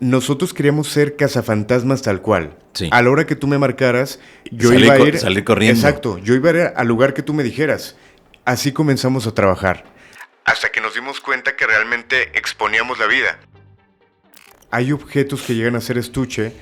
Nosotros queríamos ser cazafantasmas tal cual. Sí. A la hora que tú me marcaras, yo iba a ir... Salir corriendo. Exacto, yo iba a ir al lugar que tú me dijeras. Así comenzamos a trabajar. Hasta que nos dimos cuenta que realmente exponíamos la vida. Hay objetos que llegan a ser estuche,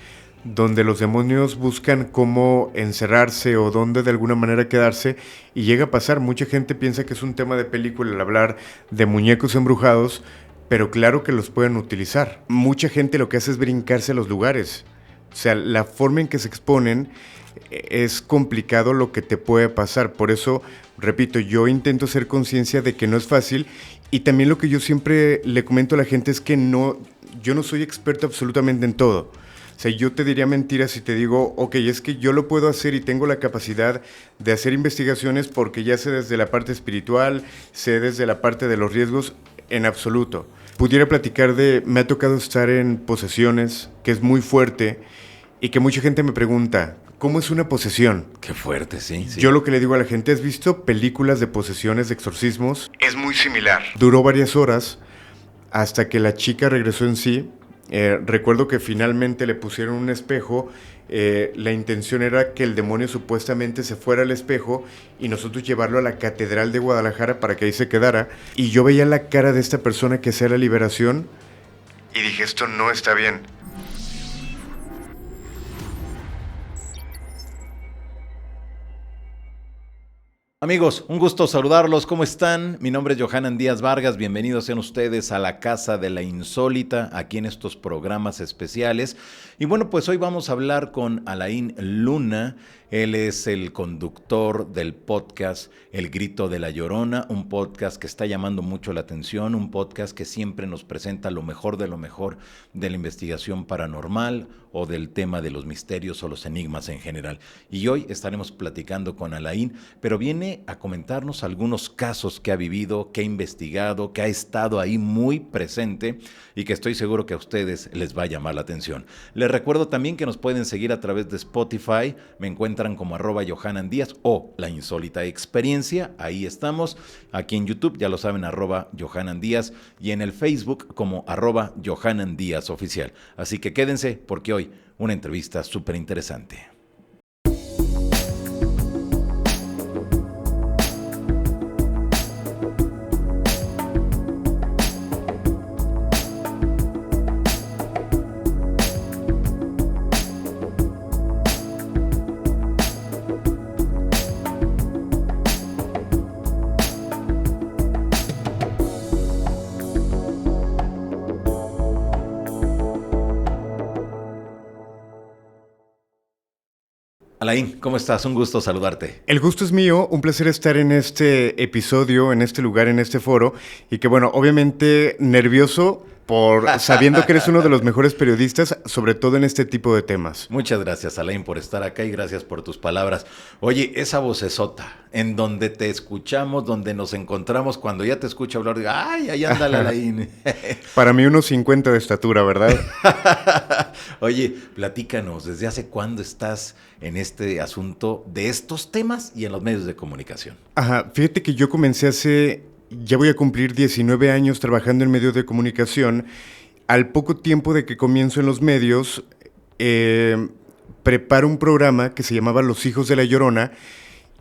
donde los demonios buscan cómo encerrarse o dónde de alguna manera quedarse, y llega a pasar. Mucha gente piensa que es un tema de película al hablar de muñecos embrujados, pero claro que los pueden utilizar. Mucha gente lo que hace es brincarse a los lugares. O sea, la forma en que se exponen es complicado lo que te puede pasar. Por eso, repito, yo intento hacer conciencia de que no es fácil. Y también lo que yo siempre le comento a la gente es que yo no soy experto absolutamente en todo. O sea, yo te diría mentiras si te digo, ok, es que yo lo puedo hacer y tengo la capacidad de hacer investigaciones porque ya sé desde la parte espiritual, sé desde la parte de los riesgos, en absoluto. Pudiera platicar me ha tocado estar en posesiones, que es muy fuerte, y que mucha gente me pregunta, ¿cómo es una posesión? Qué fuerte, sí. Yo lo que le digo a la gente, ¿has visto películas de posesiones, de exorcismos? Es muy similar. Duró varias horas hasta que la chica regresó en sí. Recuerdo que finalmente le pusieron un espejo. La intención era que el demonio supuestamente se fuera al espejo y nosotros llevarlo a la Catedral de Guadalajara para que ahí se quedara. Y yo veía la cara de esta persona que hacía la liberación y dije, esto no está bien. Amigos, un gusto saludarlos. ¿Cómo están? Mi nombre es Johanan Díaz Vargas. Bienvenidos sean ustedes a la Casa de la Insólita, aquí en estos programas especiales. Y bueno, pues hoy vamos a hablar con Alain Luna. Él es el conductor del podcast El Grito de la Llorona, un podcast que está llamando mucho la atención, un podcast que siempre nos presenta lo mejor de la investigación paranormal o del tema de los misterios o los enigmas en general. Y hoy estaremos platicando con Alain, pero viene a comentarnos algunos casos que ha vivido, que ha investigado, que ha estado ahí muy presente y que estoy seguro que a ustedes les va a llamar la atención. Les recuerdo también que nos pueden seguir a través de Spotify, me encuentran como @Johanan Díaz o La Insólita Experiencia, ahí estamos. Aquí en YouTube, ya lo saben, @Johanan Díaz, y en el Facebook como @Johanan Díaz Oficial. Así que quédense porque hoy una entrevista súper interesante. Alain, ¿cómo estás? Un gusto saludarte. El gusto es mío, un placer estar en este episodio, en este lugar, en este foro, y que bueno, obviamente nervioso sabiendo que eres uno de los mejores periodistas, sobre todo en este tipo de temas. Muchas gracias, Alain, por estar acá y gracias por tus palabras. Oye, esa vocesota, en donde te escuchamos, donde nos encontramos, cuando ya te escucho hablar, digo, ¡ay, ahí anda la Alain! Para mí unos 50 de estatura, ¿verdad? Oye, platícanos, ¿desde hace cuándo estás en este asunto de estos temas y en los medios de comunicación? Ajá, fíjate que yo comencé ya voy a cumplir 19 años trabajando en medios de comunicación. Al poco tiempo de que comienzo en los medios, preparo un programa que se llamaba Los Hijos de la Llorona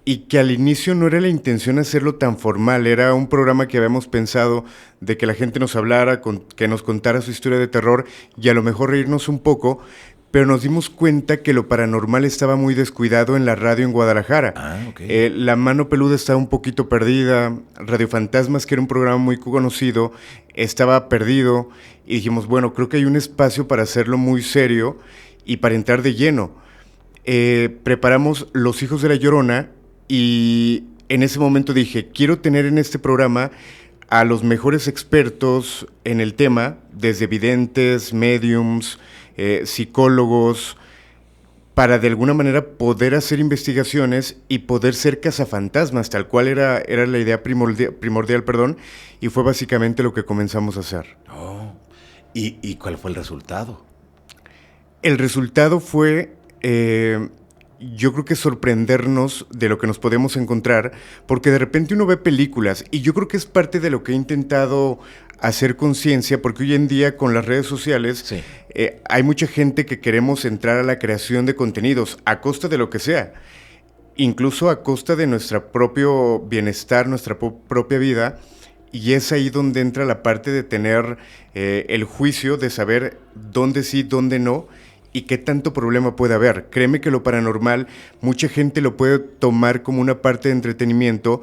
y que al inicio no era la intención hacerlo tan formal. Era un programa que habíamos pensado de que la gente nos hablara, que nos contara su historia de terror y a lo mejor reírnos un poco, pero nos dimos cuenta que lo paranormal estaba muy descuidado en la radio en Guadalajara. Okay. La Mano Peluda estaba un poquito perdida, Radio Fantasmas, que era un programa muy conocido, estaba perdido, y dijimos, bueno, creo que hay un espacio para hacerlo muy serio y para entrar de lleno. Preparamos Los Hijos de la Llorona, y en ese momento dije, quiero tener en este programa a los mejores expertos en el tema, desde videntes, mediums, psicólogos, para de alguna manera poder hacer investigaciones y poder ser cazafantasmas, tal cual era la idea primordial, y fue básicamente lo que comenzamos a hacer. Oh. ¿Y cuál fue el resultado? El resultado fue, yo creo que sorprendernos de lo que nos podemos encontrar, porque de repente uno ve películas, y yo creo que es parte de lo que he intentado hacer conciencia, porque hoy en día con las redes sociales Sí. hay mucha gente que queremos entrar a la creación de contenidos a costa de lo que sea, incluso a costa de nuestro propio bienestar, nuestra propia vida, y es ahí donde entra la parte de tener el juicio de saber dónde sí, dónde no, y qué tanto problema puede haber. Créeme que lo paranormal, mucha gente lo puede tomar como una parte de entretenimiento,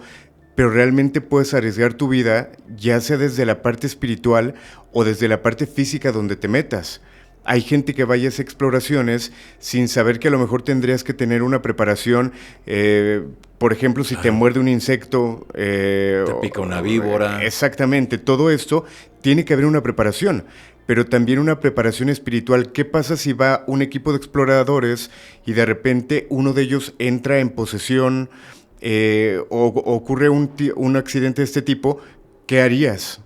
pero realmente puedes arriesgar tu vida, ya sea desde la parte espiritual o desde la parte física donde te metas. Hay gente que vaya a esas exploraciones sin saber que a lo mejor tendrías que tener una preparación, por ejemplo, si te muerde un insecto. Te pica una víbora. Exactamente, todo esto tiene que haber una preparación, pero también una preparación espiritual. ¿Qué pasa si va un equipo de exploradores y de repente uno de ellos entra en posesión o ocurre un accidente de este tipo? ¿Qué harías?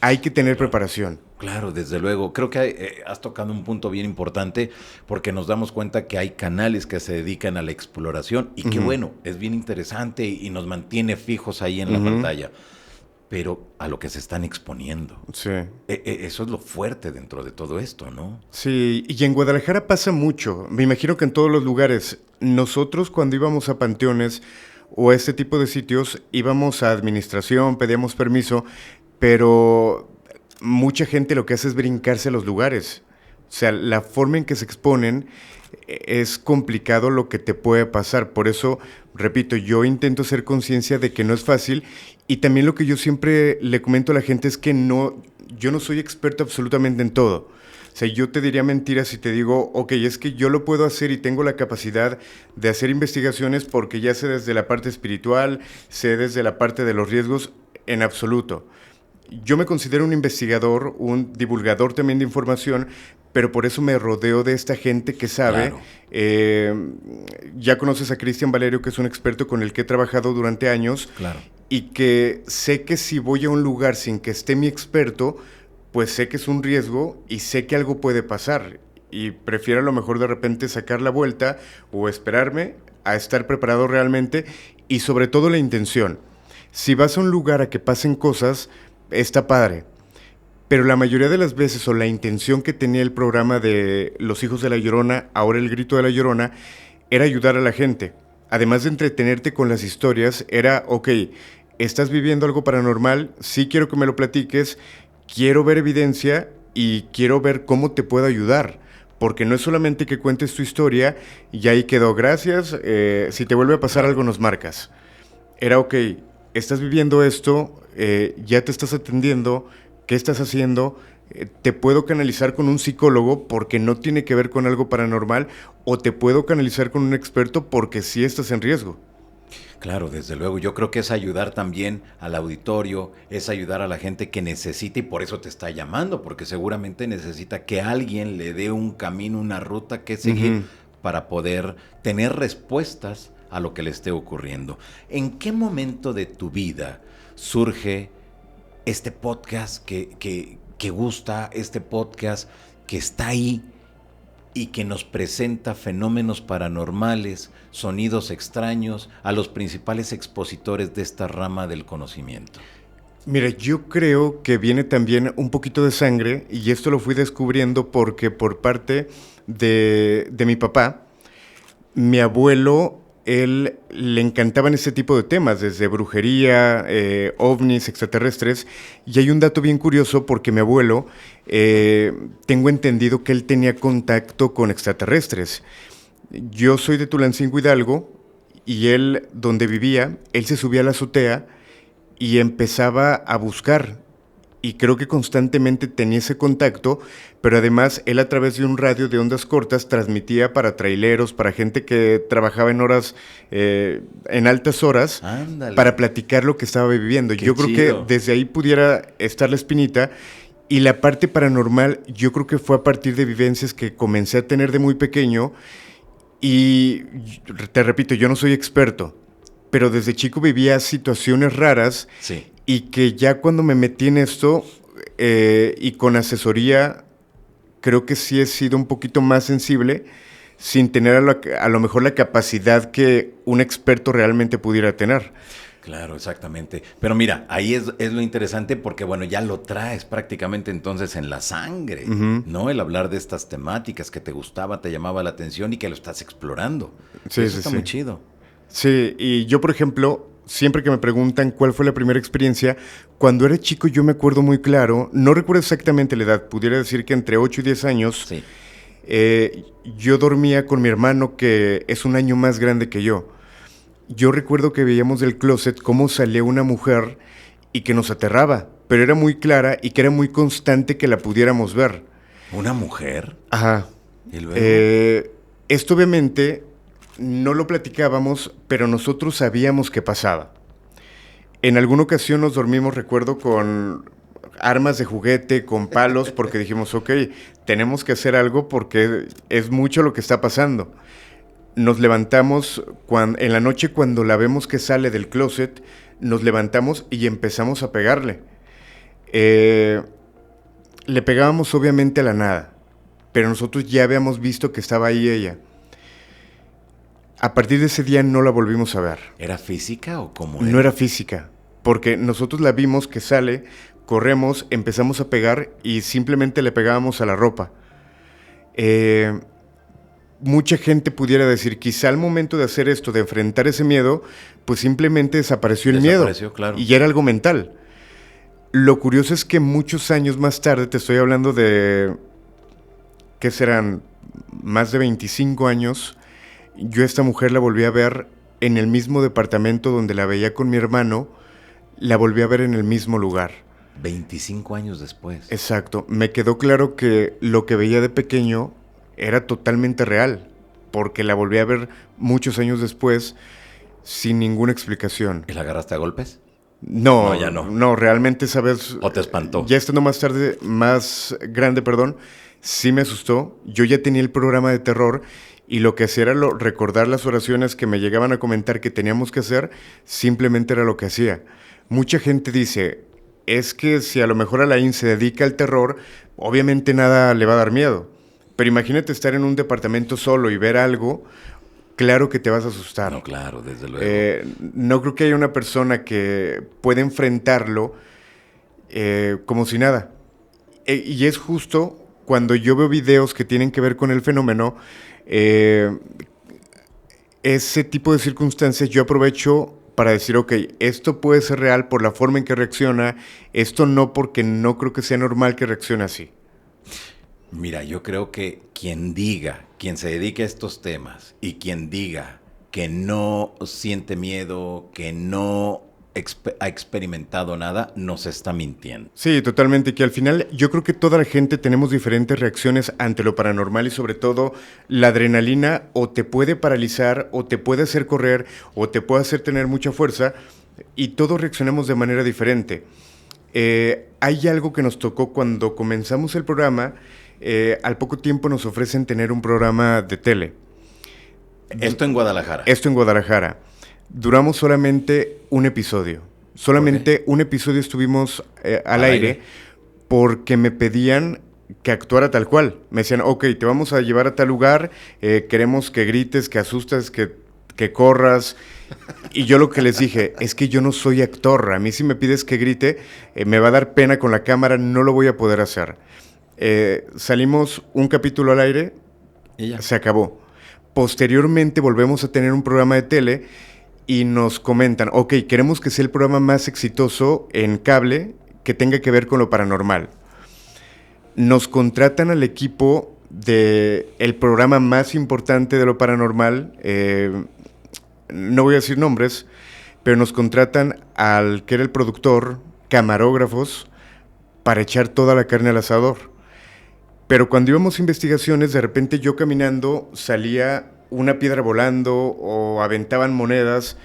Hay que tener preparación. Claro, desde luego. Creo que has tocado un punto bien importante porque nos damos cuenta que hay canales que se dedican a la exploración y que bueno, es bien interesante y nos mantiene fijos ahí en la pantalla, pero a lo que se están exponiendo. Sí. Eso es lo fuerte dentro de todo esto, ¿no? Sí, y en Guadalajara pasa mucho. Me imagino que en todos los lugares. Nosotros cuando íbamos a panteones o a este tipo de sitios, íbamos a administración, pedíamos permiso, pero mucha gente lo que hace es brincarse a los lugares. O sea, la forma en que se exponen es complicado lo que te puede pasar. Por eso, repito, yo intento hacer conciencia de que no es fácil. Y también lo que yo siempre le comento a la gente es que yo no soy experto absolutamente en todo. O sea, yo te diría mentiras si te digo, ok, es que yo lo puedo hacer y tengo la capacidad de hacer investigaciones porque ya sé desde la parte espiritual, sé desde la parte de los riesgos, en absoluto. Yo me considero un investigador, un divulgador también de información, pero por eso me rodeo de esta gente que sabe. Claro. Ya conoces a Cristian Valerio, que es un experto con el que he trabajado durante años, Claro. y que sé que si voy a un lugar sin que esté mi experto, pues sé que es un riesgo y sé que algo puede pasar. Y prefiero a lo mejor de repente sacar la vuelta o esperarme a estar preparado realmente, y sobre todo la intención. Si vas a un lugar a que pasen cosas, está padre, pero la mayoría de las veces, o la intención que tenía el programa de Los Hijos de la Llorona, ahora El Grito de la Llorona, era ayudar a la gente. Además de entretenerte con las historias, era, ok, estás viviendo algo paranormal, sí quiero que me lo platiques, quiero ver evidencia y quiero ver cómo te puedo ayudar. Porque no es solamente que cuentes tu historia y ahí quedó, gracias, si te vuelve a pasar algo nos marcas. Era, ok, estás viviendo esto, ya te estás atendiendo, ¿qué estás haciendo? Te puedo canalizar con un psicólogo porque no tiene que ver con algo paranormal, o te puedo canalizar con un experto porque sí estás en riesgo. Claro, desde luego. Yo creo que es ayudar también al auditorio, es ayudar a la gente que necesita y por eso te está llamando, porque seguramente necesita que alguien le dé un camino, una ruta que seguir para poder tener respuestas a lo que le esté ocurriendo. ¿En qué momento de tu vida surge este podcast que gusta, este podcast que está ahí y que nos presenta fenómenos paranormales, sonidos extraños a los principales expositores de esta rama del conocimiento? Mira, yo creo que viene también un poquito de sangre, y esto lo fui descubriendo porque por parte de mi papá, mi abuelo, él le encantaban este tipo de temas, desde brujería, ovnis, extraterrestres. Y hay un dato bien curioso porque mi abuelo, tengo entendido que él tenía contacto con extraterrestres. Yo soy de Tulancingo, Hidalgo, y él, donde vivía, él se subía a la azotea y empezaba a buscar. Y creo que constantemente tenía ese contacto, pero además él a través de un radio de ondas cortas transmitía para traileros, para gente que trabajaba en horas, en altas horas, Ándale. para platicar lo que estaba viviendo. Qué Yo creo chido. que desde ahí pudiera estar la espinita, y la parte paranormal yo creo que fue a partir de vivencias que comencé a tener de muy pequeño, y te repito, yo no soy experto, pero desde chico vivía situaciones raras. Sí. Y que ya cuando me metí en esto, y con asesoría, creo que sí he sido un poquito más sensible, sin tener a lo mejor la capacidad que un experto realmente pudiera tener. Claro, exactamente. Pero mira, ahí es lo interesante porque, bueno, ya lo traes prácticamente entonces en la sangre, Ujú. ¿no? El hablar de estas temáticas que te gustaba, te llamaba la atención y que lo estás explorando. Sí, Eso sí, está muy sí. chido. Sí, y yo, por ejemplo, siempre que me preguntan cuál fue la primera experiencia, cuando era chico yo me acuerdo muy claro, no recuerdo exactamente la edad, pudiera decir que entre 8 y 10 años, Sí. yo dormía con mi hermano que es un año más grande que yo. Yo recuerdo que veíamos del closet cómo salía una mujer y que nos aterraba, pero era muy clara y que era muy constante que la pudiéramos ver. ¿Una mujer? Ajá. ¿Y luego? Eh, Esto obviamente no lo platicábamos, pero nosotros sabíamos que pasaba. En alguna ocasión nos dormimos, recuerdo, con armas de juguete, con palos, porque dijimos, ok, tenemos que hacer algo porque es mucho lo que está pasando. Nos levantamos en la noche cuando la vemos que sale del closet, nos levantamos y empezamos a pegarle. Eh, Le pegábamos obviamente a la nada, pero nosotros ya habíamos visto que estaba ahí ella. A partir de ese día no la volvimos a ver. ¿Era física o cómo No era física, porque nosotros la vimos que sale, corremos, empezamos a pegar y simplemente le pegábamos a la ropa. Mucha gente pudiera decir, quizá al momento de hacer esto, de enfrentar ese miedo, pues simplemente desapareció el miedo. Desapareció, claro. Y ya era algo mental. Lo curioso es que muchos años más tarde, te estoy hablando de, ¿qué serán? Más de 25 años, yo a esta mujer la volví a ver en el mismo departamento donde la veía con mi hermano, la volví a ver en el mismo lugar. 25 años después. Exacto. Me quedó claro que lo que veía de pequeño era totalmente real, porque la volví a ver muchos años después sin ninguna explicación. ¿Y la agarraste a golpes? No, No, ya no. No, realmente esa vez... ¿O te espantó? Ya estando más tarde, más grande, perdón, sí me asustó. Yo ya tenía el programa de terror y lo que hacía era recordar las oraciones que me llegaban a comentar que teníamos que hacer, simplemente era lo que hacía. Mucha gente dice, es que si a lo mejor Alain se dedica al terror, obviamente nada le va a dar miedo. Pero imagínate estar en un departamento solo y ver algo, claro que te vas a asustar. No, claro, desde luego. No creo que haya una persona que pueda enfrentarlo como si nada. Y es justo cuando yo veo videos que tienen que ver con el fenómeno, ese tipo de circunstancias yo aprovecho para decir, ok, esto puede ser real por la forma en que reacciona, esto no porque no creo que sea normal que reaccione así. Mira, yo creo que quien se dedique a estos temas y quien diga que no siente miedo, que no ha experimentado nada, nos está mintiendo. Sí, totalmente, que al final yo creo que toda la gente tenemos diferentes reacciones ante lo paranormal y sobre todo la adrenalina o te puede paralizar o te puede hacer correr o te puede hacer tener mucha fuerza y todos reaccionamos de manera diferente. Hay algo que nos tocó cuando comenzamos el programa, al poco tiempo nos ofrecen tener un programa de tele. Esto en Guadalajara. Esto en Guadalajara. Duramos solamente un episodio. Solamente un episodio estuvimos al aire porque me pedían que actuara tal cual. Me decían, ok, te vamos a llevar a tal lugar, queremos que grites, que asustes, que corras. Y yo lo que les dije, es que yo no soy actor. A mí si me pides que grite, me va a dar pena con la cámara, no lo voy a poder hacer. Salimos un capítulo al aire, ¿Y ya? se acabó. Posteriormente volvemos a tener un programa de tele y nos comentan, ok, queremos que sea el programa más exitoso en cable que tenga que ver con lo paranormal. Nos contratan al equipo del programa más importante de lo paranormal, no voy a decir nombres, pero nos contratan al que era el productor, camarógrafos, para echar toda la carne al asador. Pero cuando íbamos a investigaciones, de repente yo caminando salía una piedra volando o aventaban monedas.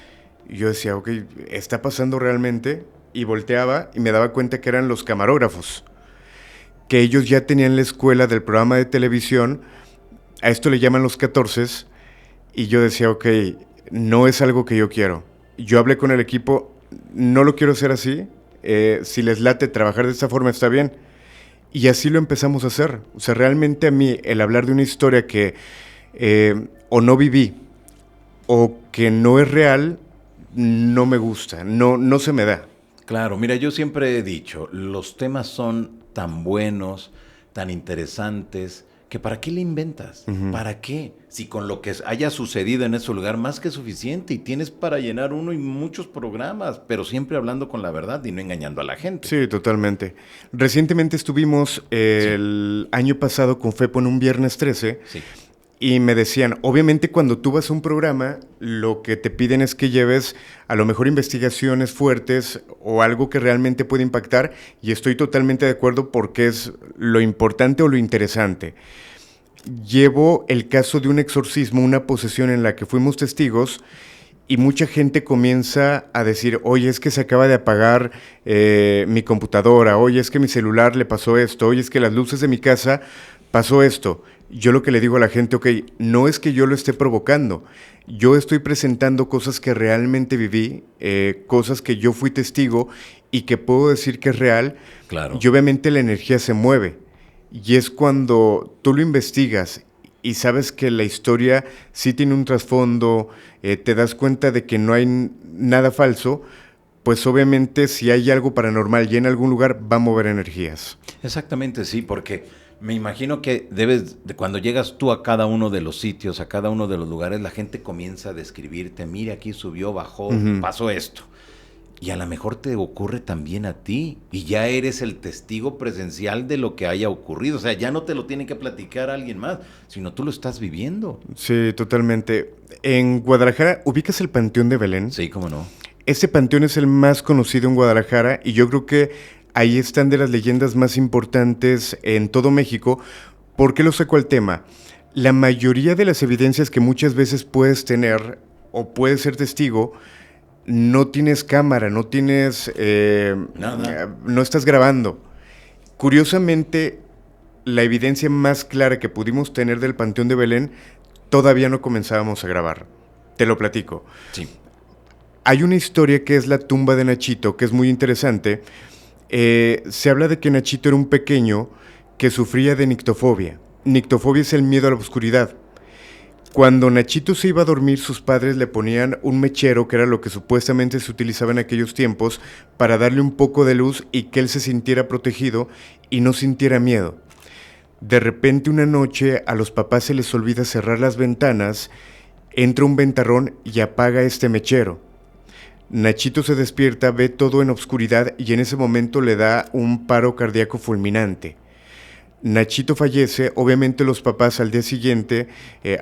Y yo decía, ok, ¿está pasando realmente? Y volteaba y me daba cuenta que eran los camarógrafos, que ellos ya tenían la escuela del programa de televisión, a esto le llaman los 14, y yo decía, ok, no es algo que yo quiero. Yo hablé con el equipo, no lo quiero hacer así, si les late trabajar de esta forma está bien. Y así lo empezamos a hacer. O sea, realmente a mí el hablar de una historia que o no viví o que no es real, no me gusta, no se me da. Claro, mira, yo siempre he dicho, los temas son tan buenos, tan interesantes, que ¿para qué le inventas? ¿Para qué? Si con lo que haya sucedido en ese lugar, más que suficiente, y tienes para llenar uno y muchos programas, pero siempre hablando con la verdad y no engañando a la gente. Sí, totalmente. Recientemente estuvimos el año pasado con Fepo en un Viernes 13. Sí. Y me decían, obviamente cuando tú vas a un programa, lo que te piden es que lleves a lo mejor investigaciones fuertes o algo que realmente puede impactar, y estoy totalmente de acuerdo porque es lo importante o lo interesante. Llevo el caso de un exorcismo, una posesión en la que fuimos testigos, y mucha gente comienza a decir, oye, es que se acaba de apagar mi computadora, oye, es que mi celular le pasó esto, oye, es que las luces de mi casa pasó esto. Yo lo que le digo a la gente, ok, no es que yo lo esté provocando, yo estoy presentando cosas que realmente viví, cosas que yo fui testigo y que puedo decir que es real. Claro. Y obviamente la energía se mueve, y es cuando tú lo investigas y sabes que la historia sí tiene un trasfondo, te das cuenta de que no hay nada falso, pues obviamente si hay algo paranormal y en algún lugar va a mover energías. Exactamente, sí, porque me imagino que cuando llegas tú a cada uno de los sitios, a cada uno de los lugares, la gente comienza a describirte, mire, aquí subió, bajó, pasó esto. Y a lo mejor te ocurre también a ti, y ya eres el testigo presencial de lo que haya ocurrido. O sea, ya no te lo tiene que platicar alguien más, sino tú lo estás viviendo. Sí, totalmente. En Guadalajara, ¿ubicas el Panteón de Belén? Sí, cómo no. Ese panteón es el más conocido en Guadalajara, y yo creo que ahí están de las leyendas más importantes en todo México. ¿Por qué lo saco al tema? La mayoría de las evidencias que muchas veces puedes tener o puedes ser testigo, no tienes cámara, no tienes... Nada. No estás grabando. Curiosamente, la evidencia más clara que pudimos tener del Panteón de Belén, todavía no comenzábamos a grabar. Te lo platico. Sí. Hay una historia que es la tumba de Nachito, que es muy interesante. Se habla de que Nachito era un pequeño que sufría de nictofobia. Nictofobia es el miedo a la oscuridad. Cuando Nachito se iba a dormir, sus padres le ponían un mechero, que era lo que supuestamente se utilizaba en aquellos tiempos, para darle un poco de luz y que él se sintiera protegido y no sintiera miedo. De repente una noche a los papás se les olvida cerrar las ventanas, entra un ventarrón y apaga este mechero. Nachito se despierta, ve todo en obscuridad y en ese momento le da un paro cardíaco fulminante. Nachito fallece. Obviamente los papás al día siguiente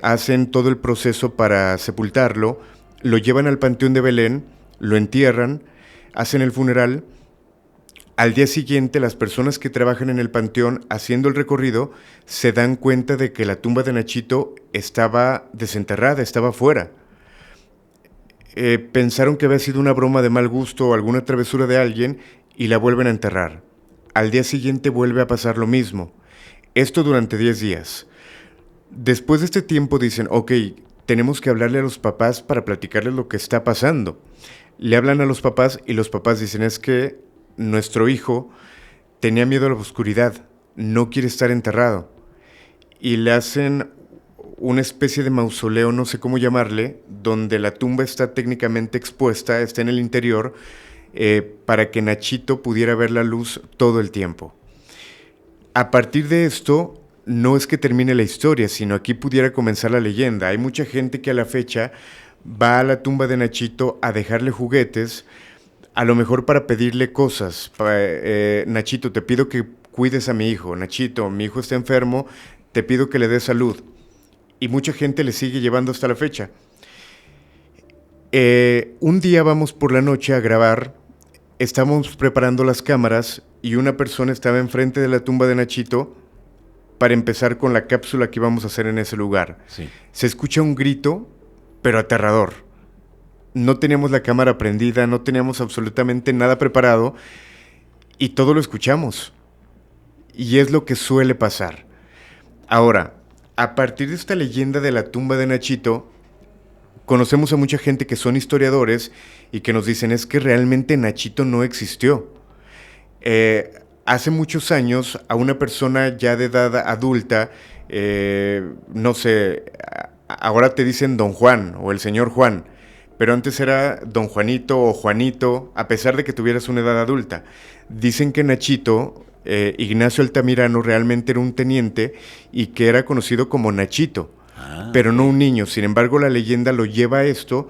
hacen todo el proceso para sepultarlo, lo llevan al Panteón de Belén, lo entierran, hacen el funeral. Al día siguiente las personas que trabajan en el panteón haciendo el recorrido se dan cuenta de que la tumba de Nachito estaba desenterrada, estaba fuera. Pensaron que había sido una broma de mal gusto o alguna travesura de alguien y la vuelven a enterrar. Al día siguiente vuelve a pasar lo mismo. Esto durante 10 días. Después de este tiempo dicen, ok, tenemos que hablarle a los papás para platicarles lo que está pasando. Le hablan a los papás y los papás dicen, es que nuestro hijo tenía miedo a la oscuridad, no quiere estar enterrado. Y le hacen una especie de mausoleo, no sé cómo llamarle, donde la tumba está técnicamente expuesta, está en el interior, para que Nachito pudiera ver la luz todo el tiempo. A partir de esto, no es que termine la historia, sino aquí pudiera comenzar la leyenda. Hay mucha gente que a la fecha va a la tumba de Nachito a dejarle juguetes, a lo mejor para pedirle cosas. Nachito, te pido que cuides a mi hijo. Nachito, mi hijo está enfermo, te pido que le des salud. Y mucha gente le sigue llevando hasta la fecha. Un día vamos por la noche a grabar, estábamos preparando las cámaras y una persona estaba enfrente de la tumba de Nachito para empezar con la cápsula que íbamos a hacer en ese lugar. Sí. Se escucha un grito, pero aterrador. No teníamos la cámara prendida, no teníamos absolutamente nada preparado y todo lo escuchamos. Y es lo que suele pasar. Ahora, a partir de esta leyenda de la tumba de Nachito, conocemos a mucha gente que son historiadores y que nos dicen es que realmente Nachito no existió. Hace muchos años a una persona ya de edad adulta, no sé, ahora te dicen Don Juan o el señor Juan, pero antes era Don Juanito o Juanito, a pesar de que tuvieras una edad adulta. Dicen que Nachito, Ignacio Altamirano, realmente era un teniente y que era conocido como Nachito, pero no un niño. Sin embargo, la leyenda lo lleva a esto,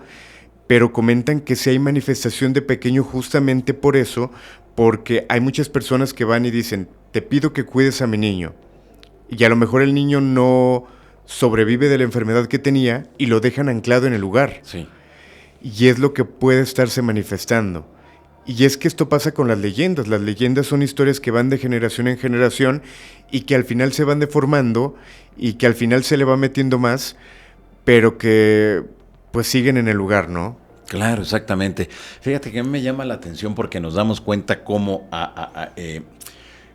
pero comentan que sí hay manifestación de pequeño justamente por eso, porque hay muchas personas que van y dicen, te pido que cuides a mi niño. Y a lo mejor el niño no sobrevive de la enfermedad que tenía y lo dejan anclado en el lugar. Sí. Y es lo que puede estarse manifestando. Y es que esto pasa con las leyendas. Las leyendas son historias que van de generación en generación y que al final se van deformando y que al final se le va metiendo más, pero que pues siguen en el lugar, ¿no? Claro, exactamente. Fíjate que a mí me llama la atención porque nos damos cuenta cómo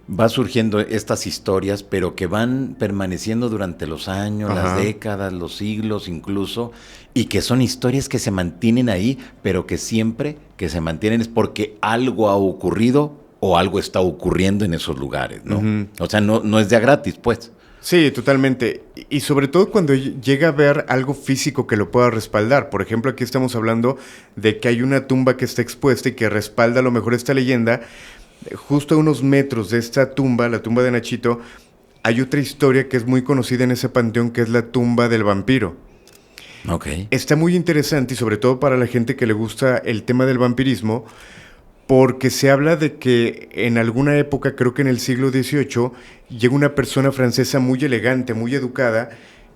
va surgiendo estas historias, pero que van permaneciendo durante los años, Ajá. las décadas, los siglos incluso, y que son historias que se mantienen ahí, pero que siempre que se mantienen es porque algo ha ocurrido o algo está ocurriendo en esos lugares, ¿no? Ujú. O sea, no es de a gratis, pues. Sí, totalmente. Y sobre todo cuando llega a ver algo físico que lo pueda respaldar. Por ejemplo, aquí estamos hablando de que hay una tumba que está expuesta y que respalda a lo mejor esta leyenda. Justo a unos metros de esta tumba, la tumba de Nachito, hay otra historia que es muy conocida en ese panteón, que es la tumba del vampiro. Ok. Está muy interesante y sobre todo para la gente que le gusta el tema del vampirismo, porque se habla de que en alguna época, creo que en el siglo XVIII, llega una persona francesa muy elegante, muy educada,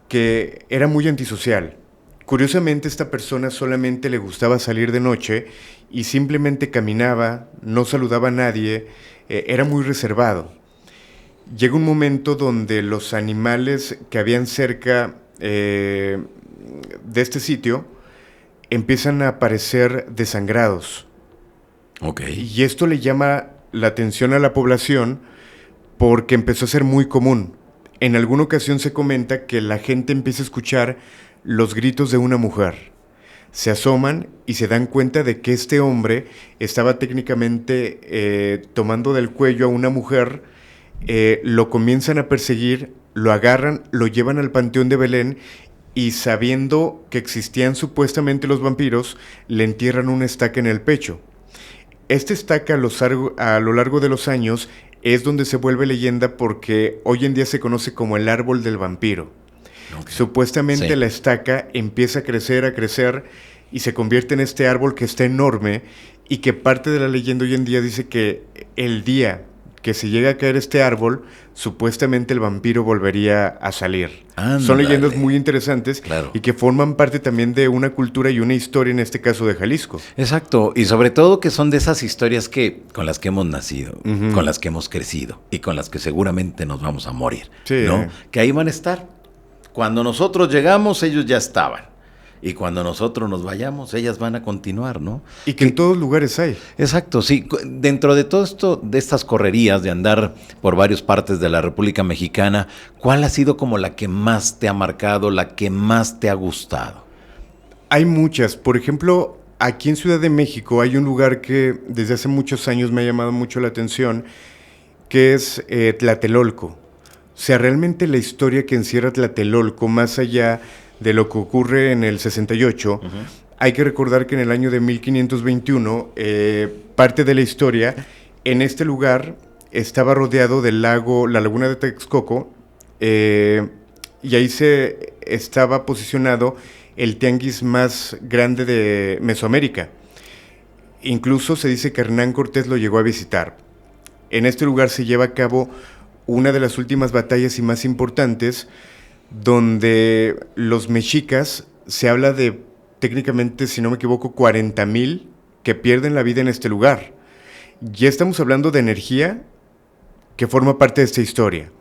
que era muy antisocial. Curiosamente, esta persona solamente le gustaba salir de noche y simplemente caminaba, no saludaba a nadie, era muy reservado. Llega un momento donde los animales que habían cerca de este sitio empiezan a aparecer desangrados. Ok. Y esto le llama la atención a la población porque empezó a ser muy común. En alguna ocasión se comenta que la gente empieza a escuchar los gritos de una mujer. Se asoman y se dan cuenta de que este hombre estaba técnicamente tomando del cuello a una mujer, lo comienzan a perseguir, lo agarran, lo llevan al Panteón de Belén y sabiendo que existían supuestamente los vampiros, le entierran una estaca en el pecho. Esta estaca a lo largo de los años es donde se vuelve leyenda porque hoy en día se conoce como el árbol del vampiro. Okay. Supuestamente Sí. la estaca empieza a crecer y se convierte en este árbol que está enorme y que parte de la leyenda hoy en día dice que el día que se llega a caer este árbol, supuestamente el vampiro volvería a salir. Ándale. Son leyendas muy interesantes, Claro. y que forman parte también de una cultura y una historia, en este caso de Jalisco. Exacto, y sobre todo que son de esas historias con las que hemos nacido, Ujú. con las que hemos crecido y con las que seguramente nos vamos a morir, Sí. ¿no? Que ahí van a estar. Cuando nosotros llegamos, ellos ya estaban. Y cuando nosotros nos vayamos, ellas van a continuar, ¿no? Y que en todos lugares hay. Exacto, sí. Dentro de todo esto, de estas correrías, de andar por varias partes de la República Mexicana, ¿cuál ha sido como la que más te ha marcado, la que más te ha gustado? Hay muchas. Por ejemplo, aquí en Ciudad de México hay un lugar que desde hace muchos años me ha llamado mucho la atención, que es Tlatelolco. O sea, realmente la historia que encierra Tlatelolco, más allá de lo que ocurre en el 68, hay que recordar que en el año de 1521, parte de la historia, en este lugar estaba rodeado del lago, la laguna de Texcoco, y ahí se estaba posicionado el tianguis más grande de Mesoamérica. Incluso se dice que Hernán Cortés lo llegó a visitar. En este lugar se lleva a cabo una de las últimas batallas y más importantes, donde los mexicas, se habla de técnicamente, si no me equivoco, 40,000 que pierden la vida en este lugar. Ya estamos hablando de energía que forma parte de esta historia.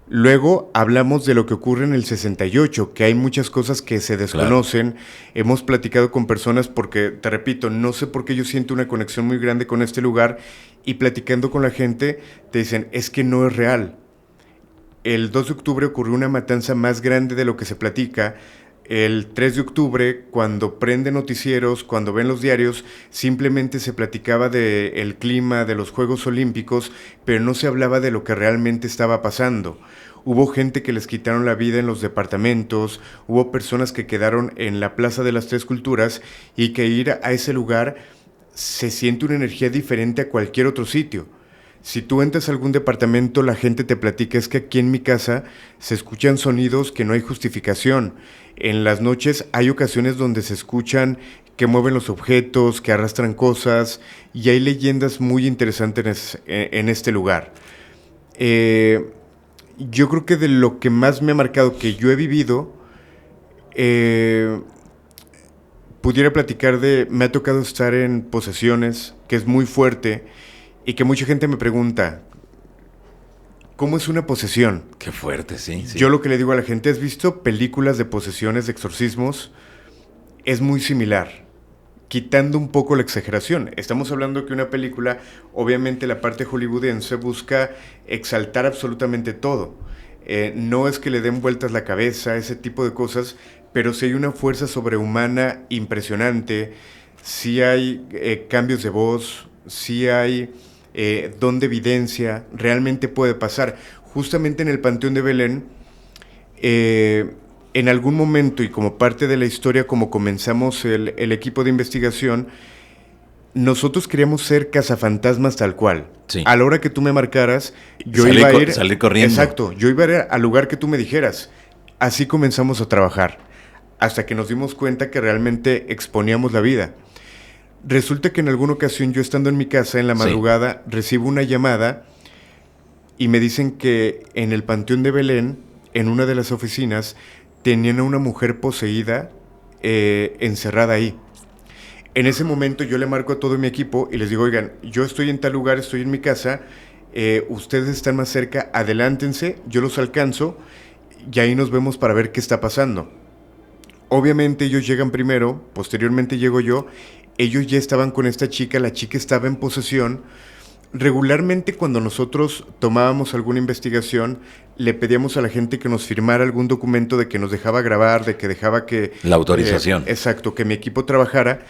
Luego hablamos de lo que ocurre en el 68, que hay muchas cosas que se desconocen. Claro. Hemos platicado con personas porque, te repito, no sé por qué yo siento una conexión muy grande con este lugar, y platicando con la gente te dicen, es que no es real. El 2 de octubre ocurrió una matanza más grande de lo que se platica. El 3 de octubre, cuando prenden noticieros, cuando ven los diarios, simplemente se platicaba del clima, de los Juegos Olímpicos, pero no se hablaba de lo que realmente estaba pasando. hubo gente que les quitaron la vida en los departamentos, hubo personas que quedaron en la Plaza de las Tres Culturas y que ir a ese lugar se siente una energía diferente a cualquier otro sitio. Si tú entras a algún departamento, la gente te platica, es que aquí en mi casa se escuchan sonidos que no hay justificación. En las noches hay ocasiones donde se escuchan que mueven los objetos, que arrastran cosas, y hay leyendas muy interesantes en este lugar. Yo creo que de lo que más me ha marcado que yo he vivido, pudiera platicar me ha tocado estar en posesiones, que es muy fuerte, y que mucha gente me pregunta, ¿cómo es una posesión? Qué fuerte, sí. Yo lo que le digo a la gente, ¿has visto películas de posesiones, de exorcismos? Es muy similar, quitando un poco la exageración. Estamos hablando que una película, obviamente la parte hollywoodense busca exaltar absolutamente todo. No es que le den vueltas la cabeza, ese tipo de cosas, pero sí hay una fuerza sobrehumana impresionante, sí hay cambios de voz, sí hay don de evidencia, realmente puede pasar. Justamente en el Panteón de Belén, en algún momento y como parte de la historia, como comenzamos el equipo de investigación, nosotros queríamos ser cazafantasmas tal cual. Sí. A la hora que tú me marcaras, yo iba a ir... Salir corriendo. Exacto, yo iba a ir al lugar que tú me dijeras. Así comenzamos a trabajar, hasta que nos dimos cuenta que realmente exponíamos la vida. Resulta que en alguna ocasión, yo estando en mi casa en la madrugada, recibo una llamada y me dicen que en el Panteón de Belén, en una de las oficinas, tenían a una mujer poseída encerrada ahí. En ese momento yo le marco a todo mi equipo y les digo, oigan, yo estoy en tal lugar, estoy en mi casa, ustedes están más cerca, adelántense, yo los alcanzo y ahí nos vemos para ver qué está pasando. Obviamente ellos llegan primero, posteriormente llego yo. Ellos ya estaban con esta chica, la chica estaba en posesión. Regularmente cuando nosotros tomábamos alguna investigación, le pedíamos a la gente que nos firmara algún documento de que nos dejaba grabar, de que dejaba que... La autorización. Exacto, que mi equipo trabajara.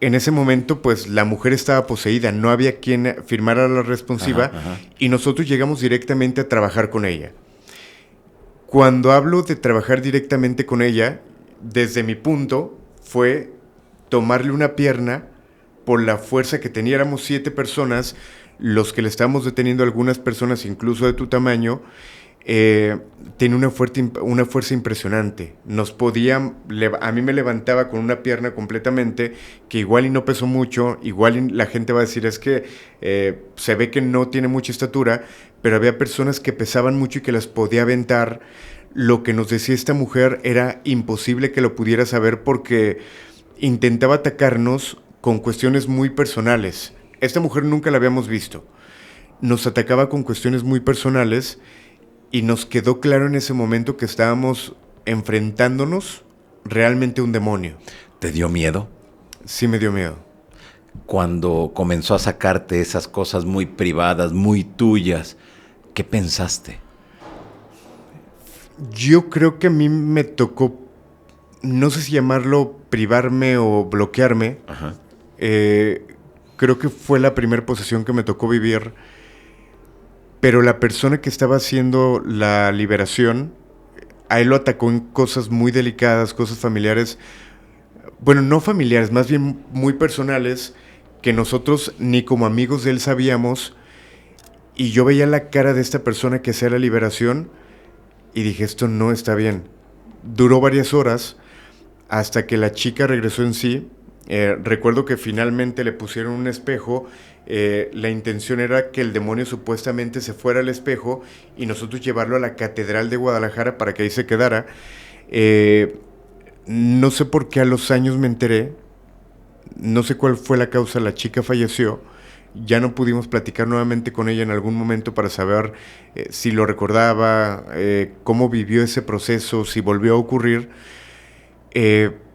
En ese momento, pues, la mujer estaba poseída, no había quien firmara la responsiva, y nosotros llegamos directamente a trabajar con ella. Cuando hablo de trabajar directamente con ella, desde mi punto, fue tomarle una pierna por la fuerza que tenía. Éramos 7 personas, los que le estábamos deteniendo, algunas personas incluso de tu tamaño, tiene una fuerza impresionante. A mí me levantaba con una pierna completamente, que igual y no pesó mucho, igual y la gente va a decir, es que se ve que no tiene mucha estatura, pero había personas que pesaban mucho y que las podía aventar. Lo que nos decía esta mujer era imposible que lo pudiera saber porque intentaba atacarnos con cuestiones muy personales. Esta mujer nunca la habíamos visto. Nos atacaba con cuestiones muy personales y nos quedó claro en ese momento que estábamos enfrentándonos realmente a un demonio. ¿Te dio miedo? Sí me dio miedo. Cuando comenzó a sacarte esas cosas muy privadas, muy tuyas, ¿qué pensaste? Yo creo que a mí me tocó, no sé si llamarlo privarme o bloquearme. Creo que fue la primera posesión que me tocó vivir. Pero la persona que estaba haciendo la liberación, a él lo atacó en cosas muy delicadas, cosas familiares. Bueno, no familiares, más bien muy personales, que nosotros ni como amigos de él sabíamos. Y yo veía la cara de esta persona que hacía la liberación y dije, esto no está bien. Duró varias horas hasta que la chica regresó en sí. Recuerdo que finalmente le pusieron un espejo. La intención era que el demonio supuestamente se fuera al espejo y nosotros llevarlo a la Catedral de Guadalajara para que ahí se quedara. No sé por qué a los años me enteré, no sé cuál fue la causa, la chica falleció. Ya no pudimos platicar nuevamente con ella en algún momento para saber si lo recordaba, cómo vivió ese proceso, si volvió a ocurrir.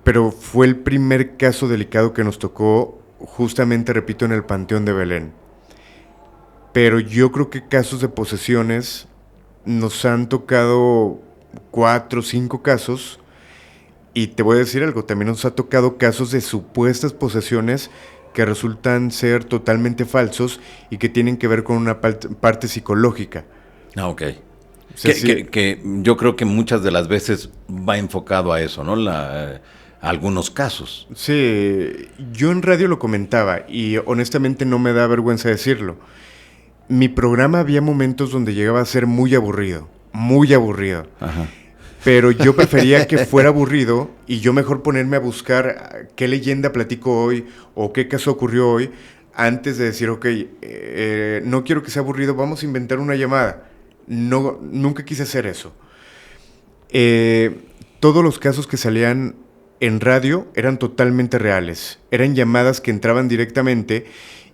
Pero fue el primer caso delicado que nos tocó, justamente, repito, en el Panteón de Belén. Pero yo creo que casos de posesiones nos han tocado 4 o 5 casos. Y te voy a decir algo, también nos ha tocado casos de supuestas posesiones que resultan ser totalmente falsos y que tienen que ver con una parte psicológica. Ah, ok. O sea, sí. Que yo creo que muchas de las veces va enfocado a eso, ¿no? Algunos casos. Sí, yo en radio lo comentaba y honestamente no me da vergüenza decirlo. Mi programa había momentos donde llegaba a ser muy aburrido, muy aburrido. Ajá. Pero yo prefería que fuera aburrido y yo mejor ponerme a buscar qué leyenda platico hoy o qué caso ocurrió hoy antes de decir, ok, no quiero que sea aburrido, vamos a inventar una llamada. No, nunca quise hacer eso. Todos los casos que salían en radio eran totalmente reales. Eran llamadas que entraban directamente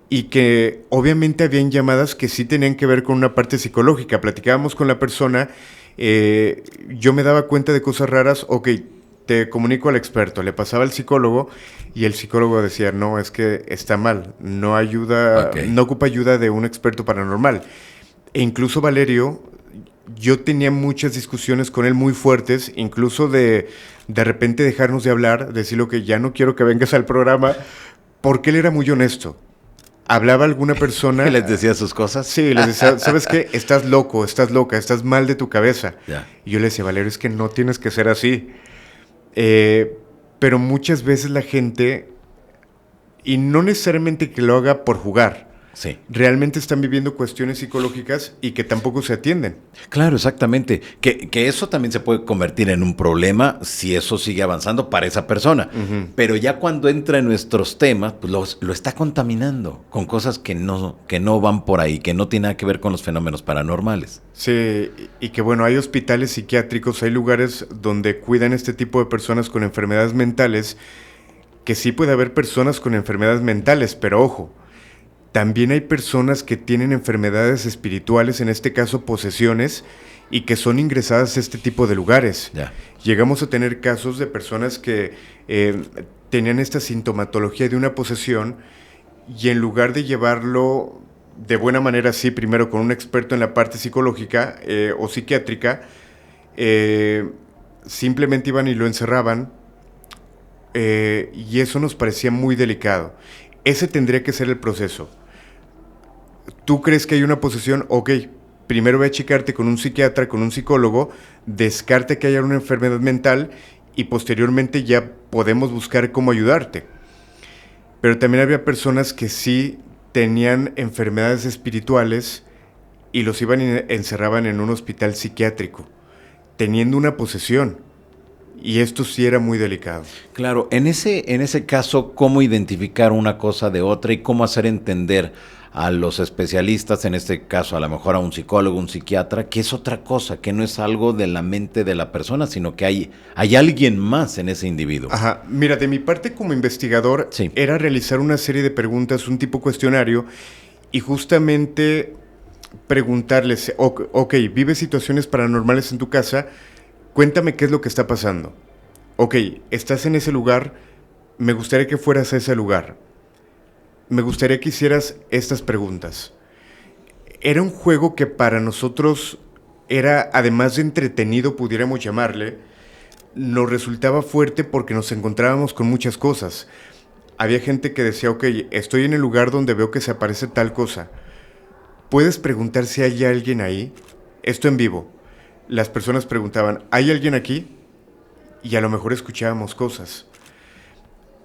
y que obviamente habían llamadas que sí tenían que ver con una parte psicológica. Platicábamos con la persona, yo me daba cuenta de cosas raras, ok, te comunico al experto, le pasaba al psicólogo y el psicólogo decía, no, es que está mal, no ayuda, Okay. no ocupa ayuda de un experto paranormal. E incluso Valerio, yo tenía muchas discusiones con él muy fuertes, incluso de repente dejarnos de hablar, decirle que ya no quiero que vengas al programa, porque él era muy honesto. Hablaba alguna persona. ¿Les decía sus cosas? Sí, les decía, ¿sabes qué? Estás loco, estás loca, estás mal de tu cabeza. Ya. Y yo le decía, Valerio, es que no tienes que ser así. Pero muchas veces la gente, y no necesariamente que lo haga por jugar, Sí. realmente están viviendo cuestiones psicológicas y que tampoco se atienden. Claro, exactamente. Que eso también se puede convertir en un problema si eso sigue avanzando para esa persona. Pero ya cuando entra en nuestros temas, pues lo está contaminando con cosas que no van por ahí, que no tienen nada que ver con los fenómenos paranormales. Sí, y que bueno, hay hospitales psiquiátricos, hay lugares donde cuidan este tipo de personas con enfermedades mentales, que sí puede haber personas con enfermedades mentales, pero ojo, también hay personas que tienen enfermedades espirituales, en este caso posesiones, y que son ingresadas a este tipo de lugares. Ya. Llegamos a tener casos de personas que tenían esta sintomatología de una posesión y en lugar de llevarlo de buena manera, sí, primero con un experto en la parte psicológica o psiquiátrica, simplemente iban y lo encerraban y eso nos parecía muy delicado. Ese tendría que ser el proceso. ¿Tú crees que hay una posesión? Ok, primero ve a checarte con un psiquiatra, con un psicólogo, descarte que haya una enfermedad mental y posteriormente ya podemos buscar cómo ayudarte. Pero también había personas que sí tenían enfermedades espirituales y los iban y encerraban en un hospital psiquiátrico, teniendo una posesión. Y esto sí era muy delicado. Claro, en ese caso, ¿cómo identificar una cosa de otra y cómo hacer entender a los especialistas, en este caso a lo mejor a un psicólogo, un psiquiatra, que es otra cosa, que no es algo de la mente de la persona, sino que hay alguien más en ese individuo? Ajá, mira, de mi parte como investigador Sí. era realizar una serie de preguntas, un tipo cuestionario, y justamente preguntarles, ok, ¿vives situaciones paranormales en tu casa? Cuéntame qué es lo que está pasando. Ok, estás en ese lugar, me gustaría que fueras a ese lugar. Me gustaría que hicieras estas preguntas. Era un juego que para nosotros era, además de entretenido, pudiéramos llamarle, nos resultaba fuerte porque nos encontrábamos con muchas cosas. Había gente que decía, ok, estoy en el lugar donde veo que se aparece tal cosa. ¿Puedes preguntar si hay alguien ahí? Esto en vivo. Las personas preguntaban, ¿hay alguien aquí? Y a lo mejor escuchábamos cosas.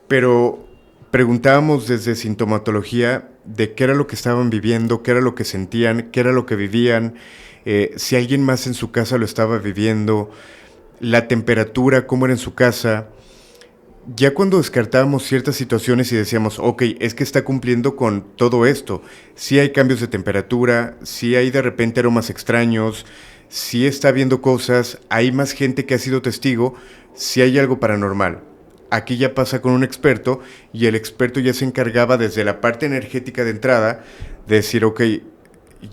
Pero preguntábamos desde sintomatología de qué era lo que estaban viviendo, qué era lo que sentían, qué era lo que vivían, si alguien más en su casa lo estaba viviendo, la temperatura, cómo era en su casa. Ya cuando descartábamos ciertas situaciones y decíamos, ok, es que está cumpliendo con todo esto, sí hay cambios de temperatura, sí hay de repente aromas extraños, sí está viendo cosas, hay más gente que ha sido testigo, sí hay algo paranormal. Aquí ya pasa con un experto y el experto ya se encargaba desde la parte energética de entrada de decir, ok,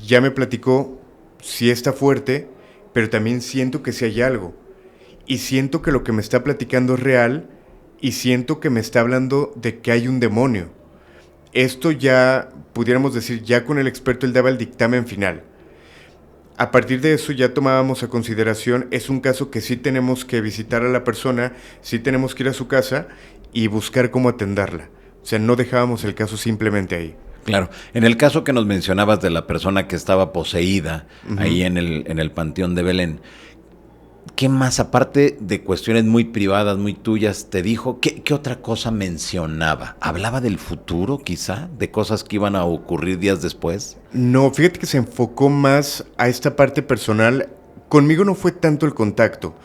ya me platicó, sí está fuerte, pero también siento que sí hay algo. Y siento que lo que me está platicando es real y siento que me está hablando de que hay un demonio. Esto ya, pudiéramos decir, ya con el experto él daba el dictamen final. A partir de eso ya tomábamos a consideración, es un caso que sí tenemos que visitar a la persona, sí tenemos que ir a su casa y buscar cómo atenderla. O sea, no dejábamos el caso simplemente ahí. Claro. En el caso que nos mencionabas de la persona que estaba poseída ahí en el Panteón de Belén, ¿qué más, aparte de cuestiones muy privadas, muy tuyas, te dijo? ¿Qué otra cosa mencionaba? ¿Hablaba del futuro, quizá? ¿De cosas que iban a ocurrir días después? No, fíjate que se enfocó más a esta parte personal. Conmigo no fue tanto el contacto,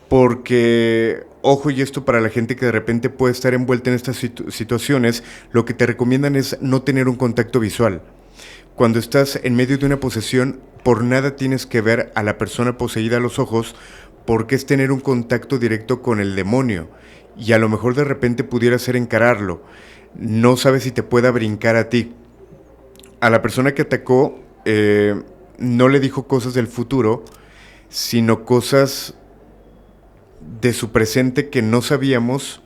porque, ojo, y esto para la gente que de repente puede estar envuelta en estas situaciones, lo que te recomiendan es no tener un contacto visual. Cuando estás en medio de una posesión, por nada tienes que ver a la persona poseída a los ojos, porque es tener un contacto directo con el demonio. Y a lo mejor de repente pudiera ser encararlo. No sabes si te pueda brincar a ti. A la persona que atacó no le dijo cosas del futuro, sino cosas de su presente que no sabíamos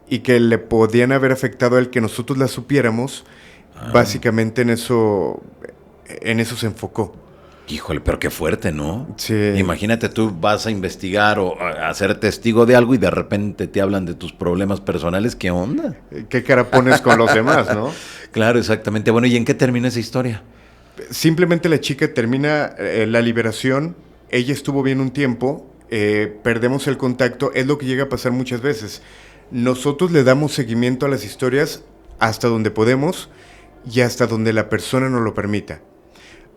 y que le podían haber afectado al que nosotros las supiéramos. Básicamente en eso se enfocó. Híjole, pero qué fuerte, ¿no? Sí. Imagínate, tú vas a investigar o a ser testigo de algo y de repente te hablan de tus problemas personales. ¿Qué onda? ¿Qué cara pones con los demás, no? Claro, exactamente. Bueno, ¿y en qué termina esa historia? Simplemente la chica termina la liberación. Ella estuvo bien un tiempo. Perdemos el contacto. Es lo que llega a pasar muchas veces. Nosotros le damos seguimiento a las historias hasta donde podemos y hasta donde la persona nos lo permita.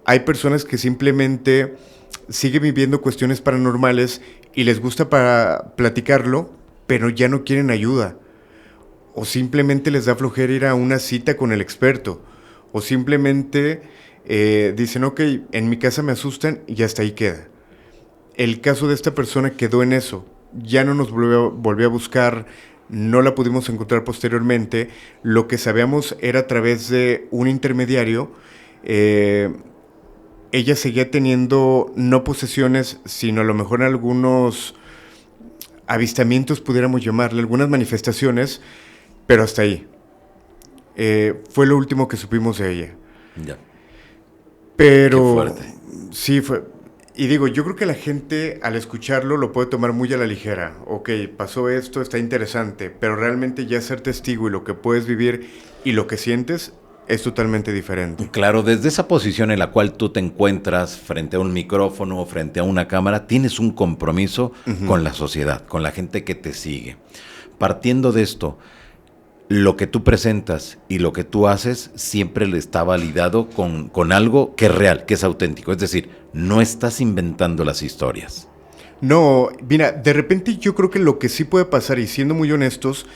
Hay personas que simplemente siguen viviendo cuestiones paranormales y les gusta para platicarlo, pero ya no quieren ayuda. O simplemente les da flojera ir a una cita con el experto. O simplemente dicen, ok, en mi casa me asustan y hasta ahí queda. El caso de esta persona quedó en eso. Ya no nos volvió a buscar, no la pudimos encontrar posteriormente. Lo que sabíamos era a través de un intermediario. Ella seguía teniendo no posesiones, sino a lo mejor algunos avistamientos, pudiéramos llamarle, algunas manifestaciones, pero hasta ahí. Fue lo último que supimos de ella. Ya. Pero Qué fuerte. Sí, fue. Y digo, yo creo que la gente al escucharlo lo puede tomar muy a la ligera. Ok, pasó esto, está interesante, pero realmente ya ser testigo y lo que puedes vivir y lo que sientes es totalmente diferente. Claro, desde esa posición en la cual tú te encuentras frente a un micrófono o frente a una cámara, tienes un compromiso con la sociedad, con la gente que te sigue. Partiendo de esto, lo que tú presentas y lo que tú haces siempre le está validado con algo que es real, que es auténtico. Es decir, no estás inventando las historias. No, mira, de repente yo creo que lo que sí puede pasar, y siendo muy honestos,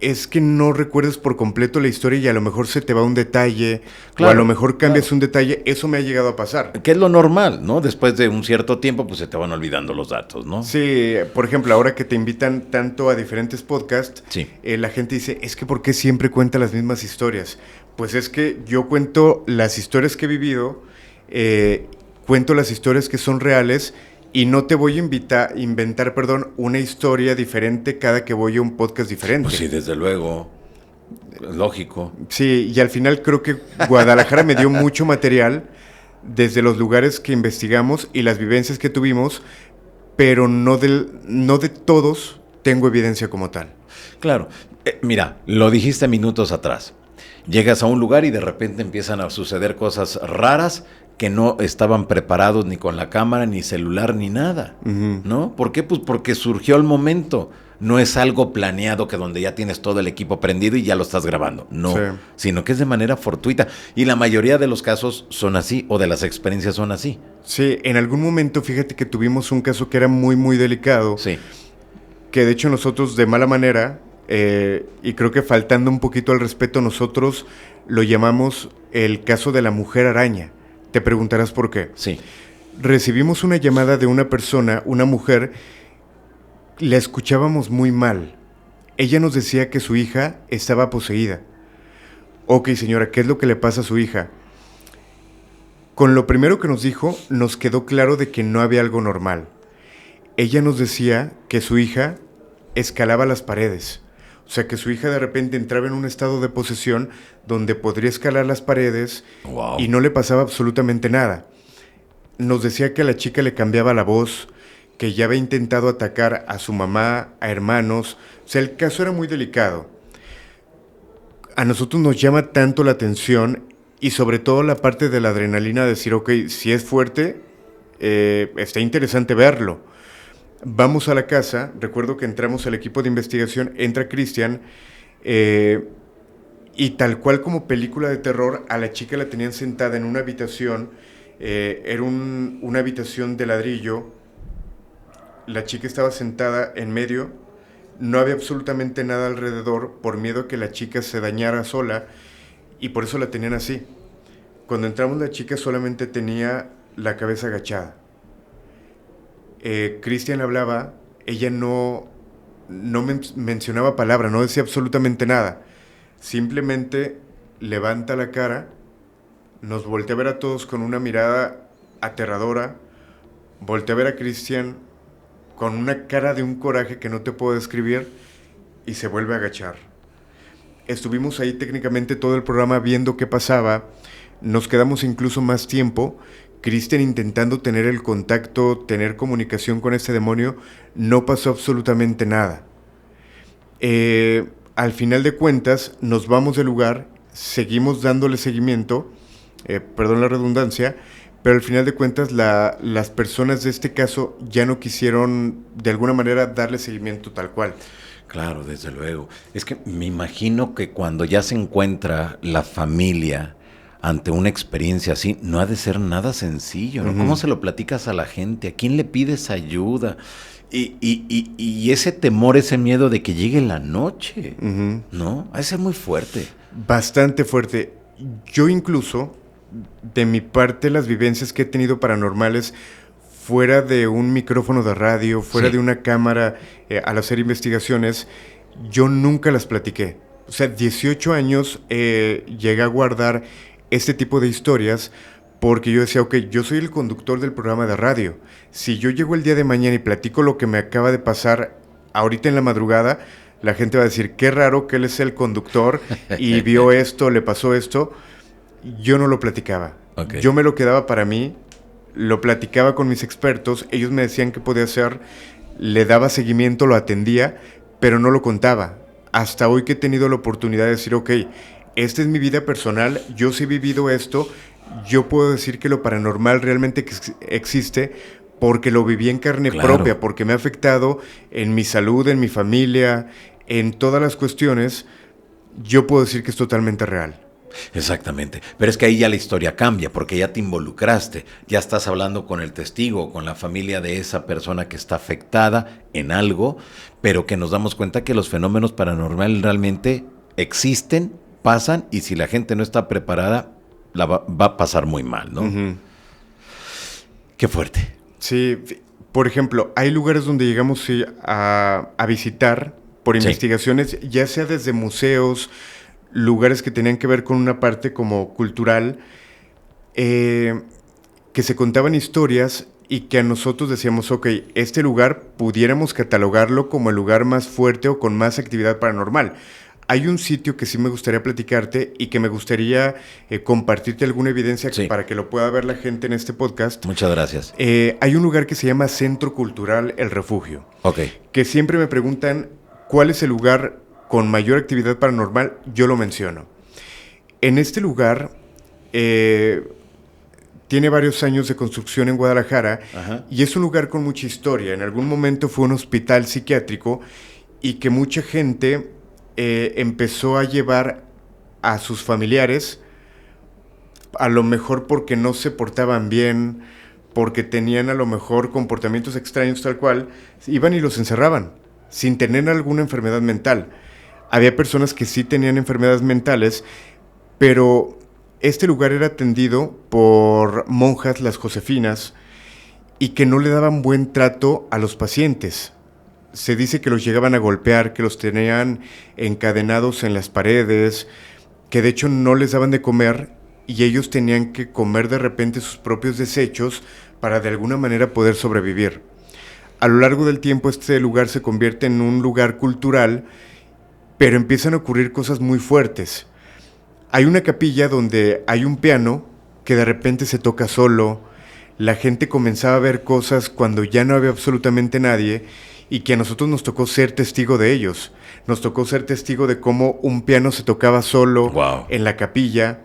es que no recuerdes por completo la historia y a lo mejor se te va un detalle, Claro, o a lo mejor cambias claro. un detalle. Eso me ha llegado a pasar. Que es lo normal, ¿no? Después de un cierto tiempo, pues se te van olvidando los datos, ¿no? Sí, por ejemplo, ahora que te invitan tanto a diferentes podcasts, Sí. la gente dice, es que ¿por qué siempre cuenta las mismas historias? Pues es que yo cuento las historias que he vivido, cuento las historias que son reales y no te voy a inventar, una historia diferente cada que voy a un podcast diferente. Pues sí, desde luego. Es lógico. Sí, y al final creo que Guadalajara me dio mucho material desde los lugares que investigamos y las vivencias que tuvimos, pero no de todos tengo evidencia como tal. Claro. Mira, lo dijiste minutos atrás. Llegas a un lugar y de repente empiezan a suceder cosas raras que no estaban preparados ni con la cámara, ni celular, ni nada, ¿no? ¿Por qué? Pues porque surgió el momento. No es algo planeado que donde ya tienes todo el equipo prendido y ya lo estás grabando. No, Sí. Sino que es de manera fortuita. Y la mayoría de los casos son así, o de las experiencias son así. Sí, en algún momento fíjate que tuvimos un caso que era muy, muy delicado, Sí. que de hecho nosotros de mala manera, y creo que faltando un poquito al respeto, nosotros lo llamamos el caso de la mujer araña. Te preguntarás por qué. Sí. Recibimos una llamada de una persona, una mujer, la escuchábamos muy mal. Ella nos decía que su hija estaba poseída. Ok, señora, ¿qué es lo que le pasa a su hija? Con lo primero que nos dijo, nos quedó claro de que no había algo normal. Ella nos decía que su hija escalaba las paredes. O sea, que su hija de repente entraba en un estado de posesión donde podría escalar las paredes. Wow. Y no le pasaba absolutamente nada. Nos decía que a la chica le cambiaba la voz, que ya había intentado atacar a su mamá, a hermanos. O sea, el caso era muy delicado. a nosotros nos llama tanto la atención y sobre todo la parte de la adrenalina de decir, ok, si es fuerte, está interesante verlo. Vamos a la casa, recuerdo que entramos al equipo de investigación, entra Cristian, y tal cual como película de terror, a la chica la tenían sentada en una habitación, era una habitación de ladrillo, la chica estaba sentada en medio, no había absolutamente nada alrededor por miedo a que la chica se dañara sola y por eso la tenían así. Cuando entramos la chica solamente tenía la cabeza agachada. Cristian hablaba, ella no mencionaba palabra, no decía absolutamente nada. Simplemente levanta la cara, nos voltea a ver a todos con una mirada aterradora, voltea a ver a Cristian con una cara de un coraje que no te puedo describir y se vuelve a agachar. Estuvimos ahí técnicamente todo el programa viendo qué pasaba, nos quedamos incluso más tiempo. Cristian intentando tener el contacto, tener comunicación con este demonio, no pasó absolutamente nada. Al final de cuentas, nos vamos del lugar, seguimos dándole seguimiento, perdón la redundancia, pero al final de cuentas las personas de este caso ya no quisieron de alguna manera darle seguimiento tal cual. Claro, desde luego. Es que me imagino que cuando ya se encuentra la familia ante una experiencia así, no ha de ser nada sencillo, ¿no? Uh-huh. ¿Cómo se lo platicas a la gente? ¿A quién le pides ayuda? Y ese temor, ese miedo de que llegue la noche, uh-huh, ¿no? Ha de ser muy fuerte. Bastante fuerte. Yo incluso, de mi parte, las vivencias que he tenido paranormales, fuera de un micrófono de radio, fuera de una cámara, al hacer investigaciones, yo nunca las platiqué. O sea, 18 años llegué a guardar este tipo de historias porque yo decía, ok, yo soy el conductor del programa de radio. Si yo llego el día de mañana y platico lo que me acaba de pasar ahorita en la madrugada, la gente va a decir, qué raro que él es el conductor y vio esto, le pasó esto. Yo no lo platicaba. Okay. Yo me lo quedaba para mí, lo platicaba con mis expertos, ellos me decían qué podía hacer, le daba seguimiento, lo atendía, pero no lo contaba. Hasta hoy que he tenido la oportunidad de decir, ok, esta es mi vida personal, yo sí he vivido esto, yo puedo decir que lo paranormal realmente existe porque lo viví en carne propia, porque me ha afectado en mi salud, en mi familia, en todas las cuestiones, yo puedo decir que es totalmente real. Exactamente, pero es que ahí ya la historia cambia, porque ya te involucraste, ya estás hablando con el testigo, con la familia de esa persona que está afectada en algo, pero que nos damos cuenta que los fenómenos paranormales realmente existen, pasan, y si la gente no está preparada, va a pasar muy mal, ¿no? Uh-huh. Qué fuerte. Sí, por ejemplo, hay lugares donde llegamos a visitar por investigaciones, ya sea desde museos, lugares que tenían que ver con una parte como cultural, que se contaban historias y que a nosotros decíamos, ok, este lugar pudiéramos catalogarlo como el lugar más fuerte o con más actividad paranormal. Hay un sitio que sí me gustaría platicarte y que me gustaría compartirte alguna evidencia para que lo pueda ver la gente en este podcast. Muchas gracias. Hay un lugar que se llama Centro Cultural El Refugio. Ok. Que siempre me preguntan cuál es el lugar con mayor actividad paranormal, yo lo menciono. En este lugar tiene varios años de construcción en Guadalajara. Ajá. Y es un lugar con mucha historia. En algún momento fue un hospital psiquiátrico y que mucha gente empezó a llevar a sus familiares, a lo mejor porque no se portaban bien, porque tenían a lo mejor comportamientos extraños tal cual, iban y los encerraban, sin tener alguna enfermedad mental. Había personas que sí tenían enfermedades mentales, pero este lugar era atendido por monjas, las josefinas, y que no le daban buen trato a los pacientes. Se dice que los llegaban a golpear, que los tenían encadenados en las paredes, que de hecho no les daban de comer y ellos tenían que comer de repente sus propios desechos para de alguna manera poder sobrevivir. A lo largo del tiempo este lugar se convierte en un lugar cultural, pero empiezan a ocurrir cosas muy fuertes. Hay una capilla donde hay un piano que de repente se toca solo, la gente comenzaba a ver cosas cuando ya no había absolutamente nadie y que a nosotros nos tocó ser testigo de ellos. Nos tocó ser testigo de cómo un piano se tocaba solo Wow. en la capilla.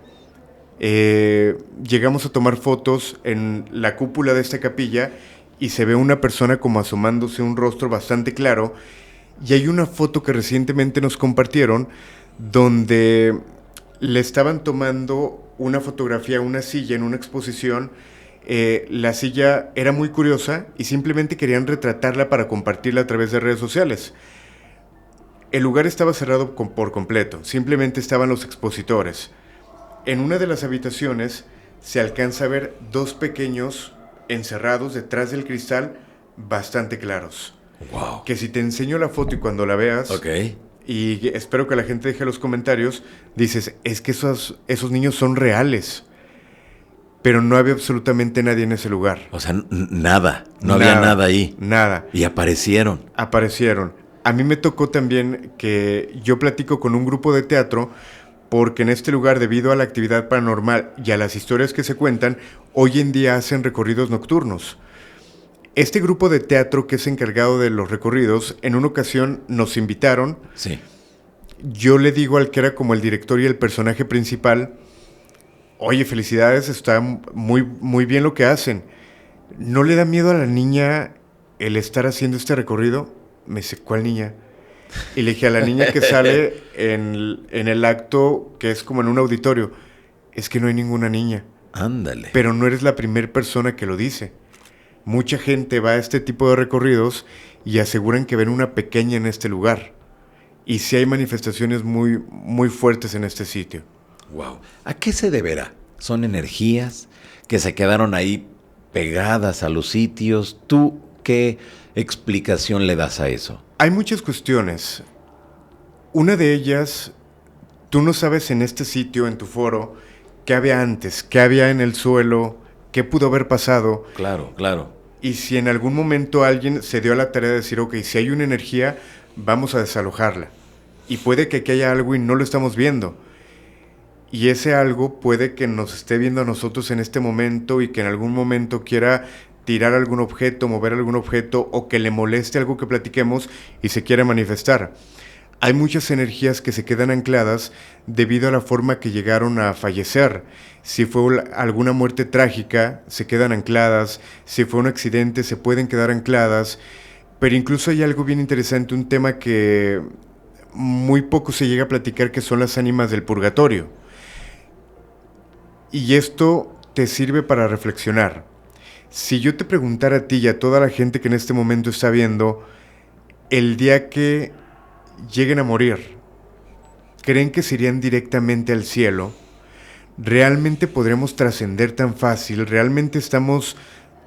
Llegamos a tomar fotos en la cúpula de esta capilla y se ve una persona como asomándose un rostro bastante claro. Y hay una foto que recientemente nos compartieron donde le estaban tomando una fotografía a una silla en una exposición. La silla era muy curiosa y simplemente querían retratarla para compartirla a través de redes sociales. El lugar estaba cerrado por completo, simplemente estaban los expositores. En una de las habitaciones se alcanza a ver dos pequeños encerrados detrás del cristal bastante claros. Wow. Que si te enseño la foto y cuando la veas, Ok. y espero que la gente deje los comentarios, dices, es que esos niños son reales. Pero no había absolutamente nadie en ese lugar. O sea, nada. No había nada ahí. Nada. Y aparecieron. Aparecieron. A mí me tocó también que yo platico con un grupo de teatro porque en este lugar, debido a la actividad paranormal y a las historias que se cuentan, hoy en día hacen recorridos nocturnos. Este grupo de teatro que es encargado de los recorridos, en una ocasión nos invitaron. Sí. Yo le digo al que era como el director y el personaje principal, oye, felicidades, está muy, muy bien lo que hacen. ¿No le da miedo a la niña el estar haciendo este recorrido? Me dice, ¿cuál niña? Y le dije, a la niña que sale en el acto, que es como en un auditorio. Es que no hay ninguna niña. Ándale. Pero no eres la primera persona que lo dice. Mucha gente va a este tipo de recorridos y aseguran que ven una pequeña en este lugar. Y sí hay manifestaciones muy, muy fuertes en este sitio. Wow. ¿A qué se deberá? ¿Son energías que se quedaron ahí pegadas a los sitios? ¿Tú qué explicación le das a eso? Hay muchas cuestiones. Una de ellas, tú no sabes en este sitio, en tu foro, qué había antes, qué había en el suelo, qué pudo haber pasado. Claro, claro. Y si en algún momento alguien se dio a la tarea de decir, ok, si hay una energía, vamos a desalojarla. Y puede que aquí haya algo y no lo estamos viendo. Y ese algo puede que nos esté viendo a nosotros en este momento y que en algún momento quiera tirar algún objeto, mover algún objeto o que le moleste algo que platiquemos y se quiera manifestar. Hay muchas energías que se quedan ancladas debido a la forma que llegaron a fallecer. Si fue alguna muerte trágica, se quedan ancladas. Si fue un accidente, se pueden quedar ancladas. Pero incluso hay algo bien interesante, un tema que muy poco se llega a platicar, que son las ánimas del purgatorio. Y esto te sirve para reflexionar. Si yo te preguntara a ti y a toda la gente que en este momento está viendo, el día que lleguen a morir, ¿creen que se irían directamente al cielo? ¿Realmente podremos trascender tan fácil? ¿Realmente estamos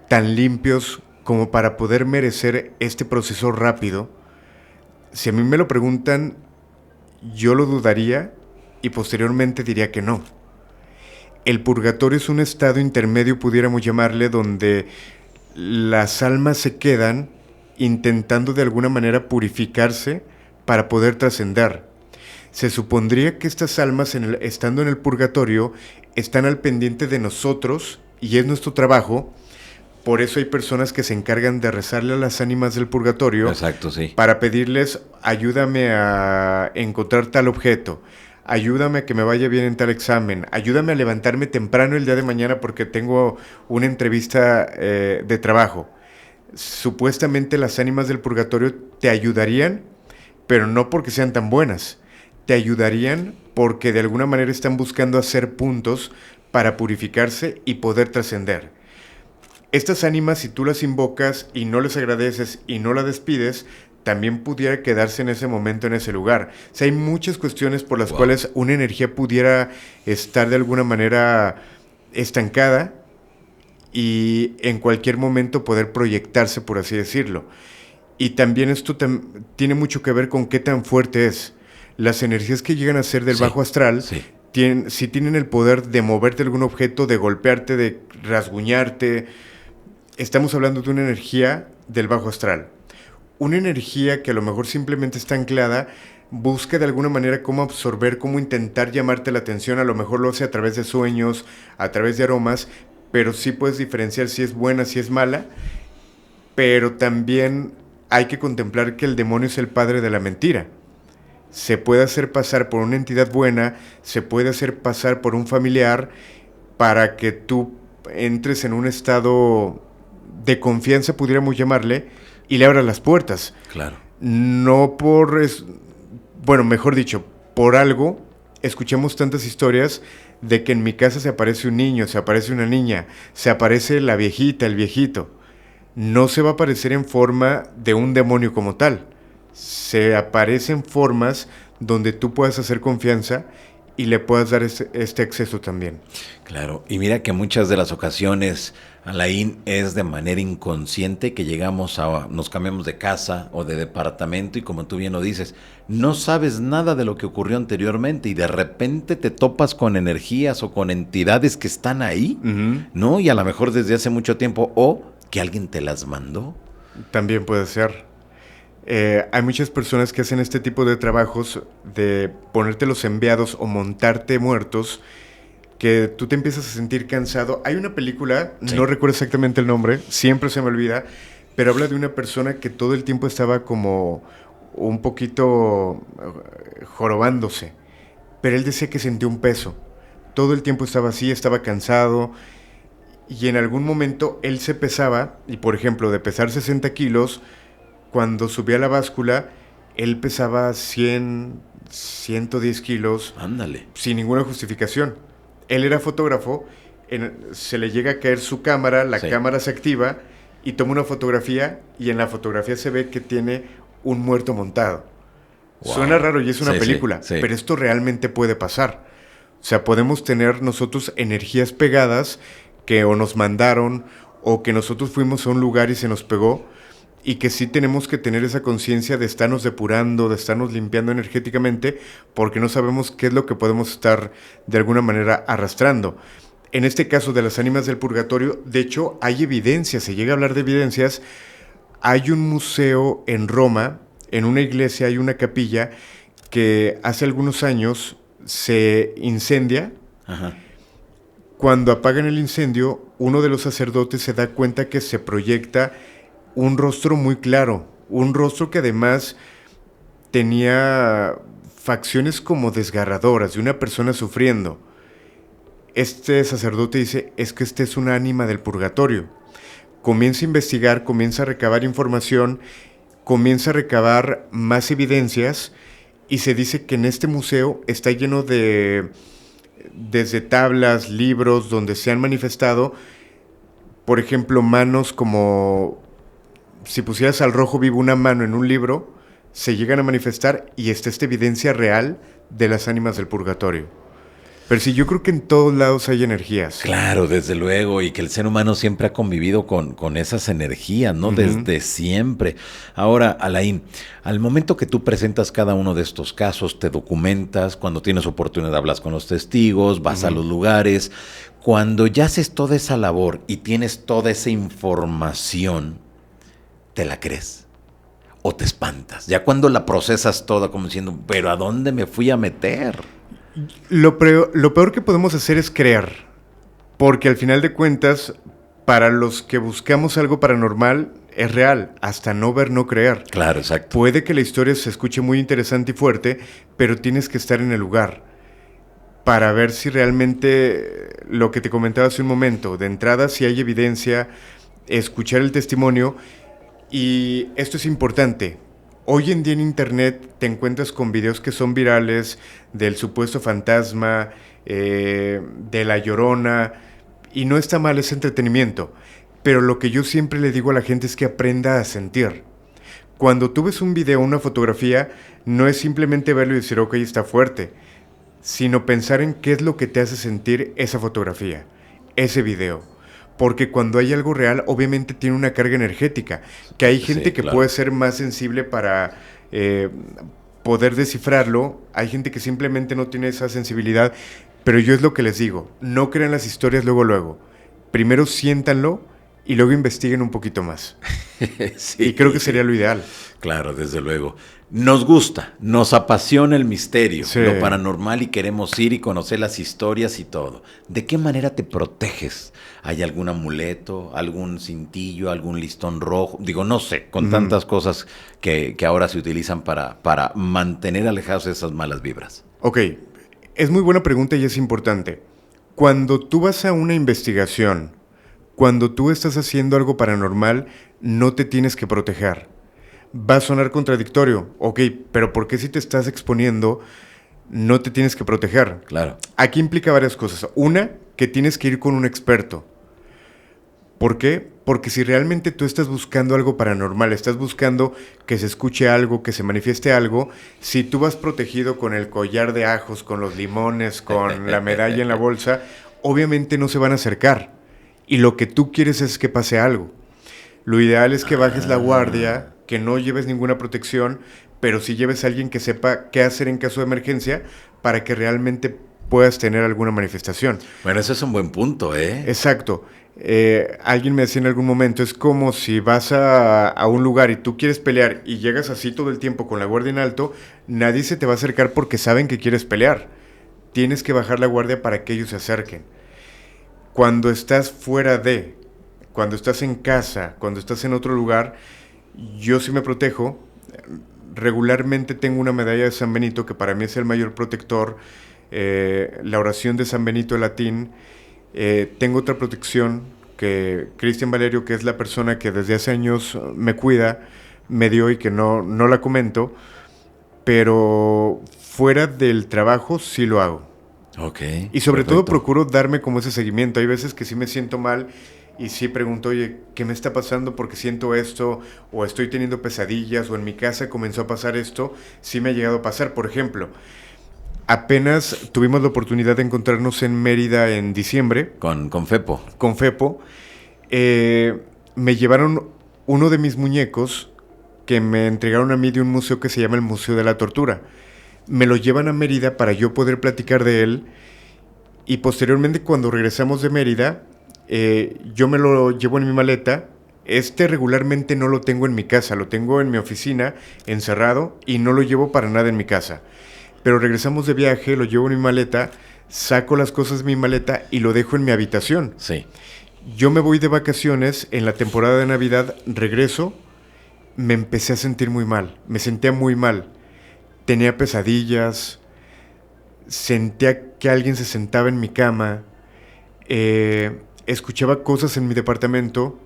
tan limpios como para poder merecer este proceso rápido? Si a mí me lo preguntan, yo lo dudaría y posteriormente diría que no. El purgatorio es un estado intermedio, pudiéramos llamarle, donde las almas se quedan intentando de alguna manera purificarse para poder trascender. Se supondría que estas almas, estando en el purgatorio, están al pendiente de nosotros y es nuestro trabajo. Por eso hay personas que se encargan de rezarle a las ánimas del purgatorio. Exacto, sí. Para pedirles, ayúdame a encontrar tal objeto, ayúdame a que me vaya bien en tal examen, ayúdame a levantarme temprano el día de mañana porque tengo una entrevista de trabajo. Supuestamente las ánimas del purgatorio te ayudarían, pero no porque sean tan buenas. Te ayudarían porque de alguna manera están buscando hacer puntos para purificarse y poder trascender. Estas ánimas, si tú las invocas y no les agradeces y no las despides, también pudiera quedarse en ese momento en ese lugar. O sea, hay muchas cuestiones por las cuales una energía pudiera estar de alguna manera estancada y en cualquier momento poder proyectarse, por así decirlo. Y también esto tiene mucho que ver con qué tan fuerte es. Las energías que llegan a ser del bajo astral, sí, tienen el poder de moverte algún objeto, de golpearte, de rasguñarte. Estamos hablando de una energía del bajo astral. Una energía que a lo mejor simplemente está anclada, busca de alguna manera cómo absorber, cómo intentar llamarte la atención. A lo mejor lo hace a través de sueños, a través de aromas, pero sí puedes diferenciar si es buena, si es mala. Pero también hay que contemplar que el demonio es el padre de la mentira. Se puede hacer pasar por una entidad buena, se puede hacer pasar por un familiar para que tú entres en un estado de confianza, pudiéramos llamarle, y le abras las puertas. Claro. No por... bueno, mejor dicho, por algo escuchamos tantas historias de que en mi casa se aparece un niño, se aparece una niña, se aparece la viejita, el viejito. No se va a aparecer en forma de un demonio como tal. Se aparecen formas donde tú puedas hacer confianza y le puedas dar este acceso también. Claro, y mira que muchas de las ocasiones, Alain, es de manera inconsciente que nos cambiamos de casa o de departamento y como tú bien lo dices, no sabes nada de lo que ocurrió anteriormente y de repente te topas con energías o con entidades que están ahí, ¿no? Y a lo mejor desde hace mucho tiempo o que alguien te las mandó. También puede ser. Hay muchas personas que hacen este tipo de trabajos de ponerte los enviados o montarte muertos, que tú te empiezas a sentir cansado. Hay una película, sí, no recuerdo exactamente el nombre, siempre se me olvida, pero habla de una persona que todo el tiempo estaba como un poquito jorobándose, pero él decía que sentía un peso. Todo el tiempo estaba así, estaba cansado, y en algún momento él se pesaba, y por ejemplo, de pesar 60 kilos, cuando subía a la báscula, él pesaba 100, 110 kilos. Ándale. Sin ninguna justificación. Él era fotógrafo, se le llega a caer su cámara, la cámara se activa y toma una fotografía y en la fotografía se ve que tiene un muerto montado. Wow. Suena raro y es una película, pero esto realmente puede pasar. O sea, podemos tener nosotros energías pegadas que o nos mandaron o que nosotros fuimos a un lugar y se nos pegó, y que sí tenemos que tener esa conciencia de estarnos depurando, de estarnos limpiando energéticamente, porque no sabemos qué es lo que podemos estar de alguna manera arrastrando. En este caso de las ánimas del purgatorio, de hecho hay evidencias, se llega a hablar de evidencias. Hay un museo en Roma, en una iglesia hay una capilla que hace algunos años se incendia. Ajá. Cuando apagan el incendio, uno de los sacerdotes se da cuenta que se proyecta un rostro muy claro, un rostro que además tenía facciones como desgarradoras de una persona sufriendo. Este sacerdote dice, es que este es una ánima del purgatorio. Comienza a investigar, comienza a recabar información, comienza a recabar más evidencias y se dice que en este museo está lleno de desde tablas, libros donde se han manifestado, por ejemplo, manos como si pusieras al rojo vivo una mano en un libro, se llegan a manifestar y está esta evidencia real de las ánimas del purgatorio. Pero sí, yo creo que en todos lados hay energías. Claro, desde luego, y que el ser humano siempre ha convivido con esas energías, ¿no? Desde siempre. Ahora, Alain, al momento que tú presentas cada uno de estos casos, te documentas, cuando tienes oportunidad hablas con los testigos, vas a los lugares, cuando ya haces toda esa labor y tienes toda esa información, ¿te la crees? ¿O te espantas? Ya cuando la procesas toda como diciendo, ¿pero a dónde me fui a meter? Lo peor que podemos hacer es creer, porque al final de cuentas, para los que buscamos algo paranormal, es real, hasta no ver, no creer. Claro, exacto. Puede que la historia se escuche muy interesante y fuerte, pero tienes que estar en el lugar para ver si realmente lo que te comentaba hace un momento, de entrada si hay evidencia, escuchar el testimonio, y esto es importante. Hoy en día en internet te encuentras con videos que son virales del supuesto fantasma, de la Llorona, y no está mal, es entretenimiento. Pero lo que yo siempre le digo a la gente es que aprenda a sentir. Cuando tú ves un video o una fotografía, no es simplemente verlo y decir, ok, está fuerte, sino pensar en qué es lo que te hace sentir esa fotografía, ese video. Porque cuando hay algo real, obviamente tiene una carga energética, que hay gente que puede ser más sensible para poder descifrarlo, hay gente que simplemente no tiene esa sensibilidad, pero yo es lo que les digo, no crean las historias luego. Primero siéntanlo y luego investiguen un poquito más. Sí, Y creo que sería lo ideal. claro, desde luego. Nos gusta, nos apasiona el misterio, Sí. lo paranormal y queremos ir y conocer las historias y todo. ¿De qué manera te proteges? ¿Hay algún amuleto, algún cintillo, algún listón rojo? Digo, no sé, con tantas cosas que ahora se utilizan para mantener alejados esas malas vibras. Ok, es muy buena pregunta y es importante. Cuando tú vas a una investigación, cuando tú estás haciendo algo paranormal, no te tienes que proteger. Va a sonar contradictorio, ok, pero ¿por qué si te estás exponiendo no te tienes que proteger? Claro. Aquí implica varias cosas. Una, que tienes que ir con un experto. ¿Por qué? Porque si realmente tú estás buscando algo paranormal, estás buscando que se escuche algo, que se manifieste algo, si tú vas protegido con el collar de ajos, con los limones, con la medalla en la bolsa, obviamente no se van a acercar. Y lo que tú quieres es que pase algo. Lo ideal es que bajes la guardia, que no lleves ninguna protección, pero sí lleves a alguien que sepa qué hacer en caso de emergencia para que realmente puedas tener alguna manifestación. Bueno, ese es un buen punto, ¿eh? Exacto. Alguien me decía en algún momento, es como si vas a un lugar y tú quieres pelear y llegas así todo el tiempo con la guardia en alto, nadie se te va a acercar porque saben que quieres pelear. Tienes que bajar la guardia para que ellos se acerquen. Cuando estás cuando estás en casa, cuando estás en otro lugar, yo sí me protejo. Regularmente tengo una medalla de San Benito, que para mí es el mayor protector, la oración de San Benito de latín. Tengo otra protección que Cristian Valerio, que es la persona que desde hace años me cuida, me dio y que no la comento, pero fuera del trabajo sí lo hago. Ok. Y sobre todo perfecto. procuro darme como ese seguimiento. Hay veces que sí me siento mal y sí pregunto, oye, ¿qué me está pasando? Porque siento esto, o estoy teniendo pesadillas, o en mi casa comenzó a pasar esto. Sí me ha llegado a pasar. Por ejemplo, apenas tuvimos la oportunidad de encontrarnos en Mérida en diciembre Con Fepo. con Fepo. Me llevaron uno de mis muñecos que me entregaron a mí de un museo que se llama el Museo de la Tortura. Me lo llevan a Mérida para yo poder platicar de él, y posteriormente cuando regresamos de Mérida, yo me lo llevo en mi maleta. Regularmente no lo tengo en mi casa, lo tengo en mi oficina, encerrado, y no lo llevo para nada en mi casa. Pero regresamos de viaje, lo llevo en mi maleta, saco las cosas de mi maleta y lo dejo en mi habitación. Sí. Yo me voy de vacaciones en la temporada de Navidad, regreso, me empecé a sentir muy mal, me sentía muy mal. Tenía pesadillas, sentía que alguien se sentaba en mi cama, escuchaba cosas en mi departamento,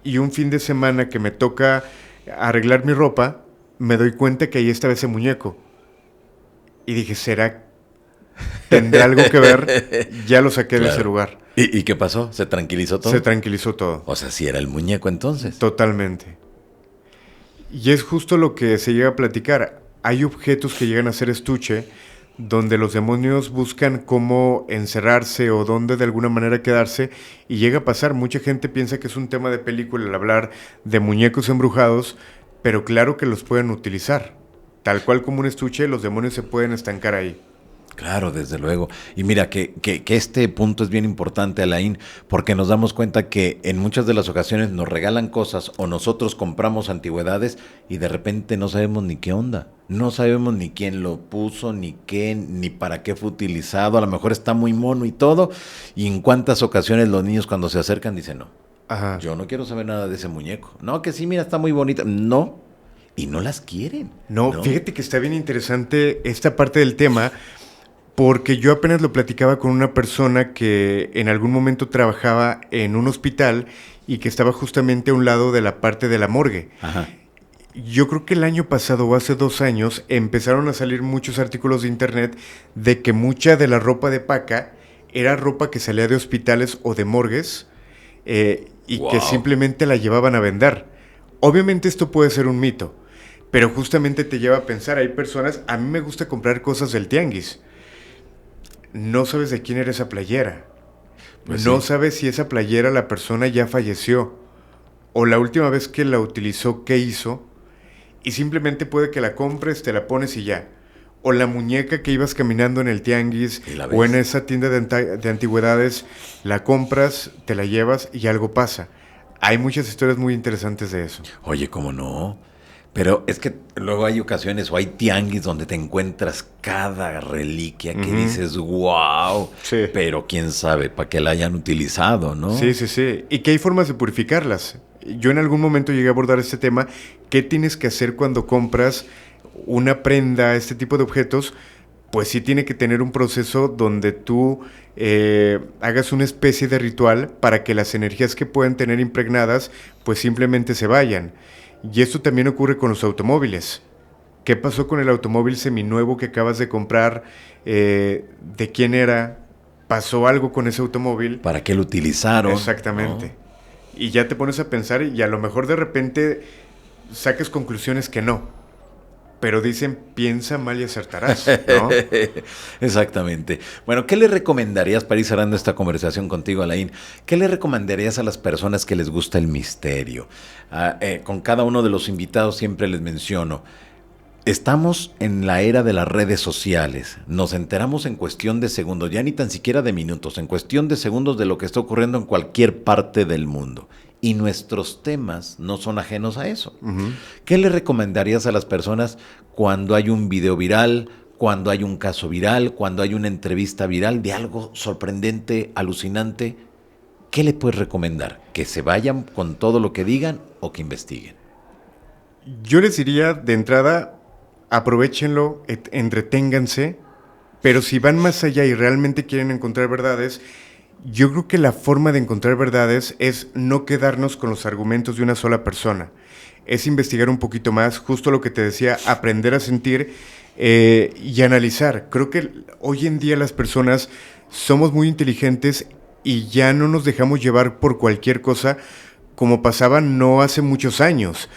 y un fin de semana que me toca arreglar mi ropa, me doy cuenta que ahí estaba ese muñeco. Y dije, ¿tendrá algo que ver? Ya lo saqué de ese lugar. ¿Y qué pasó? ¿Se tranquilizó todo? Se tranquilizó todo. O sea, sí era el muñeco entonces. Totalmente. Y es justo lo que se llega a platicar. Hay objetos que llegan a ser estuche, donde los demonios buscan cómo encerrarse o dónde de alguna manera quedarse, y llega a pasar. Mucha gente piensa que es un tema de película al hablar de muñecos embrujados, pero claro que los pueden utilizar. Tal cual como un estuche, los demonios se pueden estancar ahí. Claro, desde luego. Y mira, que este punto es bien importante, Alain, porque nos damos cuenta que en muchas de las ocasiones nos regalan cosas o nosotros compramos antigüedades y de repente no sabemos ni qué onda. No sabemos ni quién lo puso, ni qué, ni para qué fue utilizado. A lo mejor está muy mono y todo. Y en cuántas ocasiones los niños cuando se acercan dicen, no, Ajá. yo no quiero saber nada de ese muñeco. No, que sí, mira, está muy bonita. No, y no las quieren. No, fíjate que está bien interesante esta parte del tema, porque yo apenas lo platicaba con una persona que en algún momento trabajaba en un hospital y que estaba justamente a un lado de la parte de la morgue. Ajá. Yo creo que el año pasado o hace 2 años empezaron a salir muchos artículos de internet de que mucha de la ropa de paca era ropa que salía de hospitales o de morgues, y Wow. que simplemente la llevaban a vender. Obviamente esto puede ser un mito, pero justamente te lleva a pensar. Hay personas, a mí me gusta comprar cosas del tianguis. No sabes de quién era esa playera. Pues No sí. sabes si esa playera la persona ya falleció, o la última vez que la utilizó, qué hizo, y simplemente puede que la compres, te la pones y ya. O la muñeca que ibas caminando en el tianguis Y la ves. o en esa tienda de antigüedades, la compras, te la llevas y algo pasa. Hay muchas historias muy interesantes de eso. Oye, ¿cómo no? Pero es que luego hay ocasiones o hay tianguis donde te encuentras cada reliquia que dices, wow, Sí. pero quién sabe para qué la hayan utilizado, ¿no? Sí, sí, sí. Y que hay formas de purificarlas. Yo en algún momento llegué a abordar este tema. ¿Qué tienes que hacer cuando compras una prenda, este tipo de objetos? Pues sí tiene que tener un proceso donde tú hagas una especie de ritual para que las energías que puedan tener impregnadas pues simplemente se vayan. Y esto también ocurre con los automóviles. ¿Qué pasó con el automóvil seminuevo que acabas de comprar? ¿De quién era? ¿Pasó algo con ese automóvil? ¿Para qué lo utilizaron? Exactamente. ¿No? Y ya te pones a pensar y a lo mejor de repente saques conclusiones que no. Pero dicen, piensa mal y acertarás, ¿no? Exactamente. Bueno, ¿qué le recomendarías, para ir cerrando esta conversación contigo, Alain? ¿Qué le recomendarías a las personas que les gusta el misterio? Con cada uno de los invitados siempre les menciono, estamos en la era de las redes sociales. Nos enteramos en cuestión de segundos, ya ni tan siquiera de minutos, en cuestión de segundos de lo que está ocurriendo en cualquier parte del mundo. Y nuestros temas no son ajenos a eso. Uh-huh. ¿Qué le recomendarías a las personas cuando hay un video viral, cuando hay un caso viral, cuando hay una entrevista viral de algo sorprendente, alucinante? ¿Qué le puedes recomendar? ¿Que se vayan con todo lo que digan o que investiguen? Yo les diría de entrada, aprovéchenlo, entreténganse, pero si van más allá y realmente quieren encontrar verdades, yo creo que la forma de encontrar verdades es no quedarnos con los argumentos de una sola persona. Es investigar un poquito más, justo lo que te decía, aprender a sentir y analizar. Creo que hoy en día las personas somos muy inteligentes y ya no nos dejamos llevar por cualquier cosa como pasaba no hace muchos años.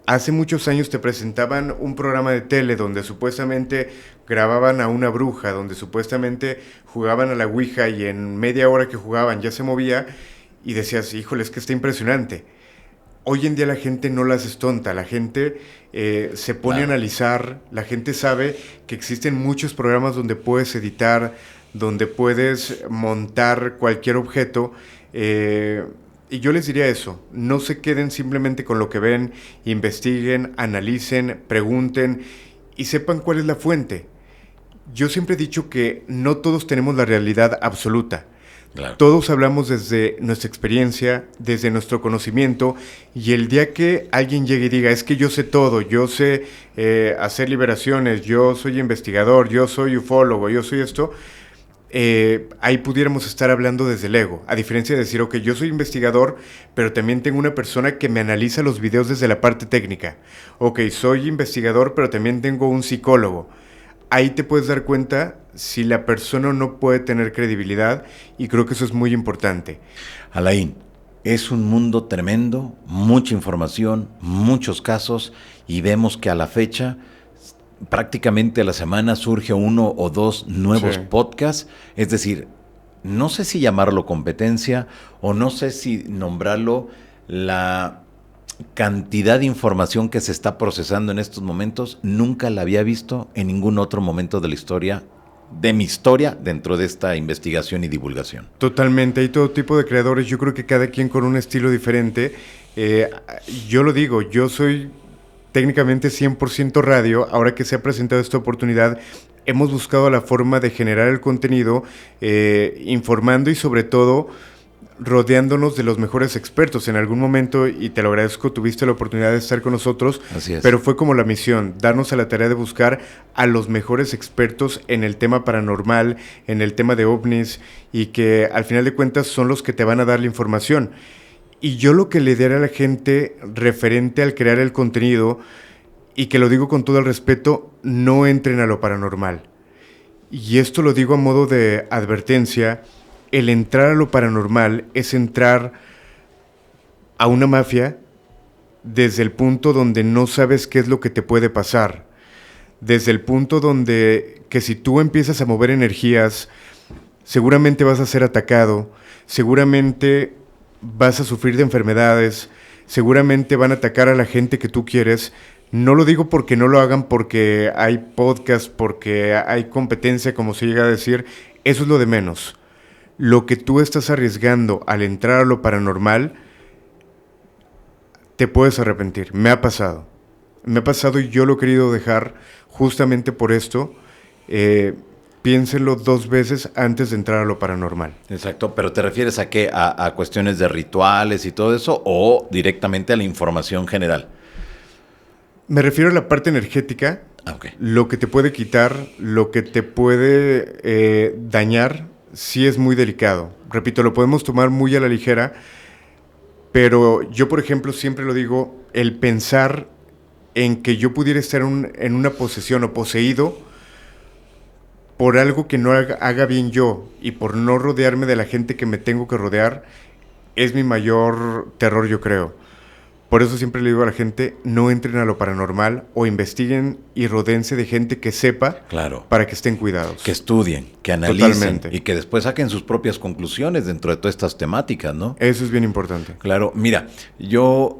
Hace muchos años te presentaban un programa de tele donde supuestamente grababan a una bruja, donde supuestamente jugaban a la ouija y en media hora que jugaban ya se movía y decías, híjole, es que está impresionante. Hoy en día la gente no la hace tonta, la gente se pone a analizar, la gente sabe que existen muchos programas donde puedes editar, donde puedes montar cualquier objeto. Y yo les diría eso, no se queden simplemente con lo que ven, investiguen, analicen, pregunten y sepan cuál es la fuente. Yo siempre he dicho que no todos tenemos la realidad absoluta. Claro. Todos hablamos desde nuestra experiencia, desde nuestro conocimiento, y el día que alguien llegue y diga, es que yo sé todo, yo sé hacer liberaciones, yo soy investigador, yo soy ufólogo, yo soy esto, ahí pudiéramos estar hablando desde el ego, a diferencia de decir, ok, yo soy investigador, pero también tengo una persona que me analiza los videos desde la parte técnica. Ok, soy investigador, pero también tengo un psicólogo. Ahí te puedes dar cuenta si la persona no puede tener credibilidad, y creo que eso es muy importante. Alain, es un mundo tremendo, mucha información, muchos casos, y vemos que a la fecha prácticamente a la semana surge uno o dos nuevos podcasts, es decir, no sé si llamarlo competencia o no sé si nombrarlo la cantidad de información que se está procesando en estos momentos, nunca la había visto en ningún otro momento de la historia, de mi historia, dentro de esta investigación y divulgación. Totalmente, hay todo tipo de creadores, yo creo que cada quien con un estilo diferente. Yo lo digo, yo soy técnicamente 100% radio. Ahora que se ha presentado esta oportunidad, hemos buscado la forma de generar el contenido, informando y sobre todo rodeándonos de los mejores expertos. En algún momento, y te lo agradezco, tuviste la oportunidad de estar con nosotros. Así es. Pero fue como la misión, darnos a la tarea de buscar a los mejores expertos en el tema paranormal, en el tema de ovnis, y que al final de cuentas son los que te van a dar la información. Y yo lo que le diría a la gente referente al crear el contenido, y que lo digo con todo el respeto, no entren a lo paranormal. Y esto lo digo a modo de advertencia. El entrar a lo paranormal es entrar a una mafia desde el punto donde no sabes qué es lo que te puede pasar. Desde el punto donde que si tú empiezas a mover energías, seguramente vas a ser atacado, seguramente vas a sufrir de enfermedades, seguramente van a atacar a la gente que tú quieres. No lo digo porque no lo hagan, porque hay podcast, porque hay competencia, como se llega a decir. Eso es lo de menos. Lo que tú estás arriesgando al entrar a lo paranormal te puedes arrepentir. Me ha pasado. Me ha pasado y yo lo he querido dejar justamente por esto. Piénsenlo 2 veces antes de entrar a lo paranormal. Exacto, pero ¿te refieres a qué? ¿A cuestiones de rituales y todo eso o directamente a la información general? Me refiero a la parte energética, Okay. lo que te puede quitar, lo que te puede dañar, sí es muy delicado. Repito, lo podemos tomar muy a la ligera, pero yo, por ejemplo, siempre lo digo, el pensar en que yo pudiera estar en una posesión o poseído por algo que no haga bien yo y por no rodearme de la gente que me tengo que rodear, es mi mayor terror, yo creo. Por eso siempre le digo a la gente, no entren a lo paranormal o investiguen y rodéense de gente que sepa, Claro, para que estén cuidados. que estudien, que analicen Totalmente. y que después saquen sus propias conclusiones dentro de todas estas temáticas, ¿no? Eso es bien importante. Claro, mira, yo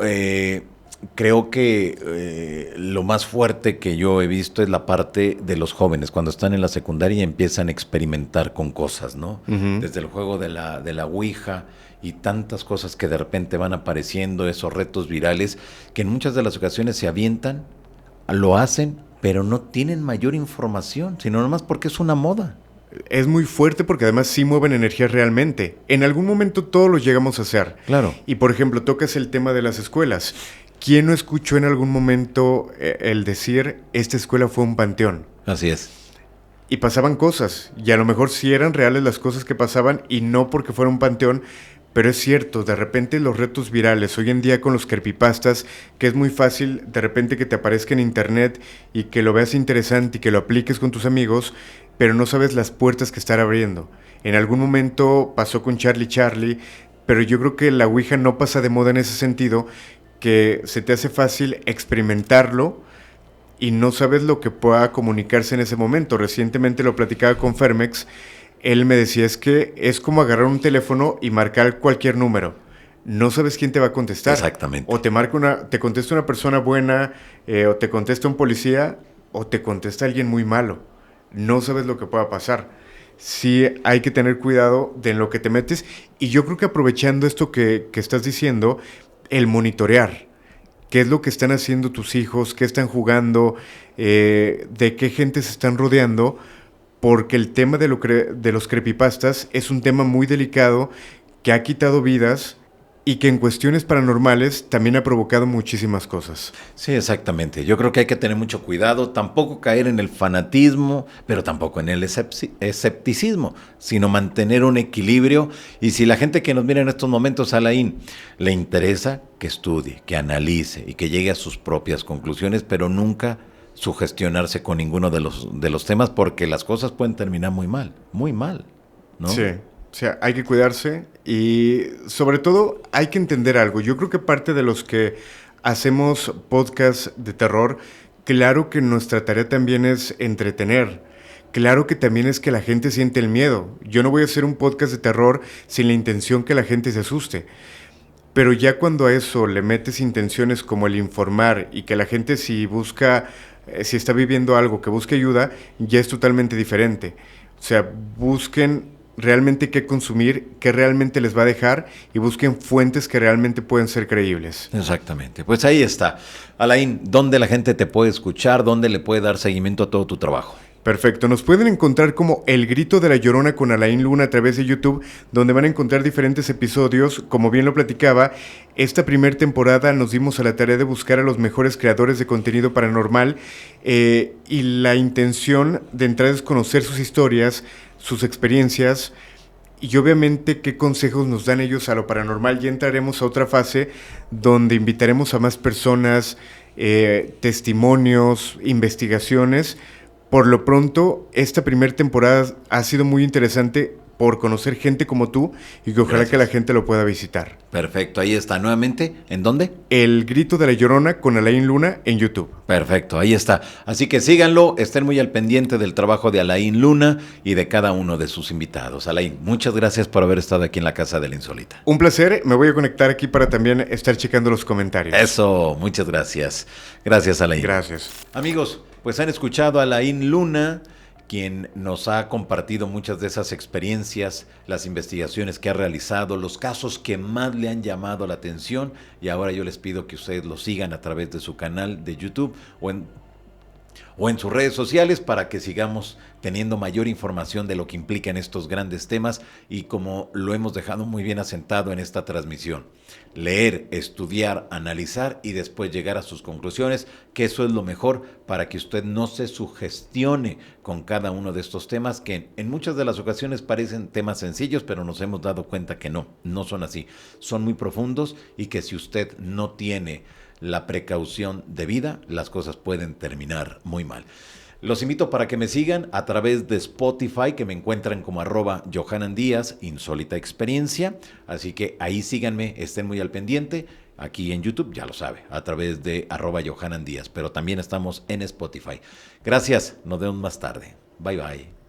creo que lo más fuerte que yo he visto es la parte de los jóvenes, cuando están en la secundaria y empiezan a experimentar con cosas, ¿no? Ujú. Desde el juego de la Ouija y tantas cosas que de repente van apareciendo, esos retos virales, que en muchas de las ocasiones se avientan, lo hacen, pero no tienen mayor información, sino nomás porque es una moda. Es muy fuerte porque además sí mueven energías realmente. En algún momento todos lo llegamos a hacer. Claro. Y por ejemplo, tocas el tema de las escuelas. ¿Quién no escuchó en algún momento el decir, esta escuela fue un panteón? Así es. Y pasaban cosas, y a lo mejor sí eran reales las cosas que pasaban y no porque fuera un panteón, pero es cierto, de repente los retos virales, hoy en día con los creepypastas, que es muy fácil de repente que te aparezca en internet y que lo veas interesante y que lo apliques con tus amigos, pero no sabes las puertas que están abriendo. En algún momento pasó con Charlie, pero yo creo que la Ouija no pasa de moda en ese sentido, que se te hace fácil experimentarlo y no sabes lo que pueda comunicarse en ese momento. Recientemente lo platicaba con Fermex, él me decía, es que es como agarrar un teléfono y marcar cualquier número. No sabes quién te va a contestar. Exactamente. O te contesta una persona buena, o te contesta un policía, o te contesta alguien muy malo. No sabes lo que pueda pasar. Sí hay que tener cuidado de en lo que te metes. Y yo creo que aprovechando esto que estás diciendo, el monitorear. ¿Qué es lo que están haciendo tus hijos? ¿Qué están jugando? ¿De qué gente se están rodeando? Porque el tema de los creepypastas es un tema muy delicado que ha quitado vidas y que en cuestiones paranormales también ha provocado muchísimas cosas. Sí, exactamente. Yo creo que hay que tener mucho cuidado, tampoco caer en el fanatismo, pero tampoco en el escepticismo, sino mantener un equilibrio. Y si la gente que nos mira en estos momentos, Alain, le interesa, que estudie, que analice y que llegue a sus propias conclusiones, pero nunca sugestionarse con ninguno de los temas, porque las cosas pueden terminar muy mal, ¿no? Sí. O sea, hay que cuidarse y sobre todo hay que entender algo. Yo creo que parte de los que hacemos podcast de terror, claro que nuestra tarea también es entretener. Claro que también es que la gente siente el miedo. Yo no voy a hacer un podcast de terror sin la intención que la gente se asuste. Pero ya cuando a eso le metes intenciones como el informar y que la gente si busca, si está viviendo algo, que busque ayuda, ya es totalmente diferente. O sea, busquen realmente qué consumir, qué realmente les va a dejar y busquen fuentes que realmente pueden ser creíbles. Exactamente. Pues ahí está. Alain, ¿dónde la gente te puede escuchar? ¿Dónde le puede dar seguimiento a todo tu trabajo? Perfecto, nos pueden encontrar como El Grito de la Llorona con Alain Luna a través de YouTube, donde van a encontrar diferentes episodios. Como bien lo platicaba, esta primera temporada nos dimos a la tarea de buscar a los mejores creadores de contenido paranormal y la intención de entrar es conocer sus historias, sus experiencias y obviamente qué consejos nos dan ellos a lo paranormal. Ya entraremos a otra fase donde invitaremos a más personas, testimonios, investigaciones. Por lo pronto, esta primera temporada ha sido muy interesante por conocer gente como tú y que ojalá que la gente lo pueda visitar. Perfecto, ahí está. Nuevamente, ¿en dónde? El Grito de la Llorona con Alain Luna en YouTube. Perfecto, ahí está. Así que síganlo, estén muy al pendiente del trabajo de Alain Luna y de cada uno de sus invitados. Alain, muchas gracias por haber estado aquí en la Casa de la Insólita. Un placer, me voy a conectar aquí para también estar checando los comentarios. Eso, muchas gracias. Gracias, Alain. Gracias. Amigos, pues han escuchado a Alain Luna, quien nos ha compartido muchas de esas experiencias, las investigaciones que ha realizado, los casos que más le han llamado la atención, y ahora yo les pido que ustedes lo sigan a través de su canal de YouTube o en sus redes sociales para que sigamos teniendo mayor información de lo que implican estos grandes temas y como lo hemos dejado muy bien asentado en esta transmisión. Leer, estudiar, analizar y después llegar a sus conclusiones, que eso es lo mejor para que usted no se sugestione con cada uno de estos temas que en muchas de las ocasiones parecen temas sencillos, pero nos hemos dado cuenta que no son así. Son muy profundos y que si usted no tiene la precaución debida, las cosas pueden terminar muy mal. Los invito para que me sigan a través de Spotify, que me encuentran como @JohananDíaz, Insólita Experiencia. Así que ahí síganme, estén muy al pendiente. Aquí en YouTube, ya lo sabe, a través de @JohananDíaz. Pero también estamos en Spotify. Gracias, nos vemos más tarde. Bye bye.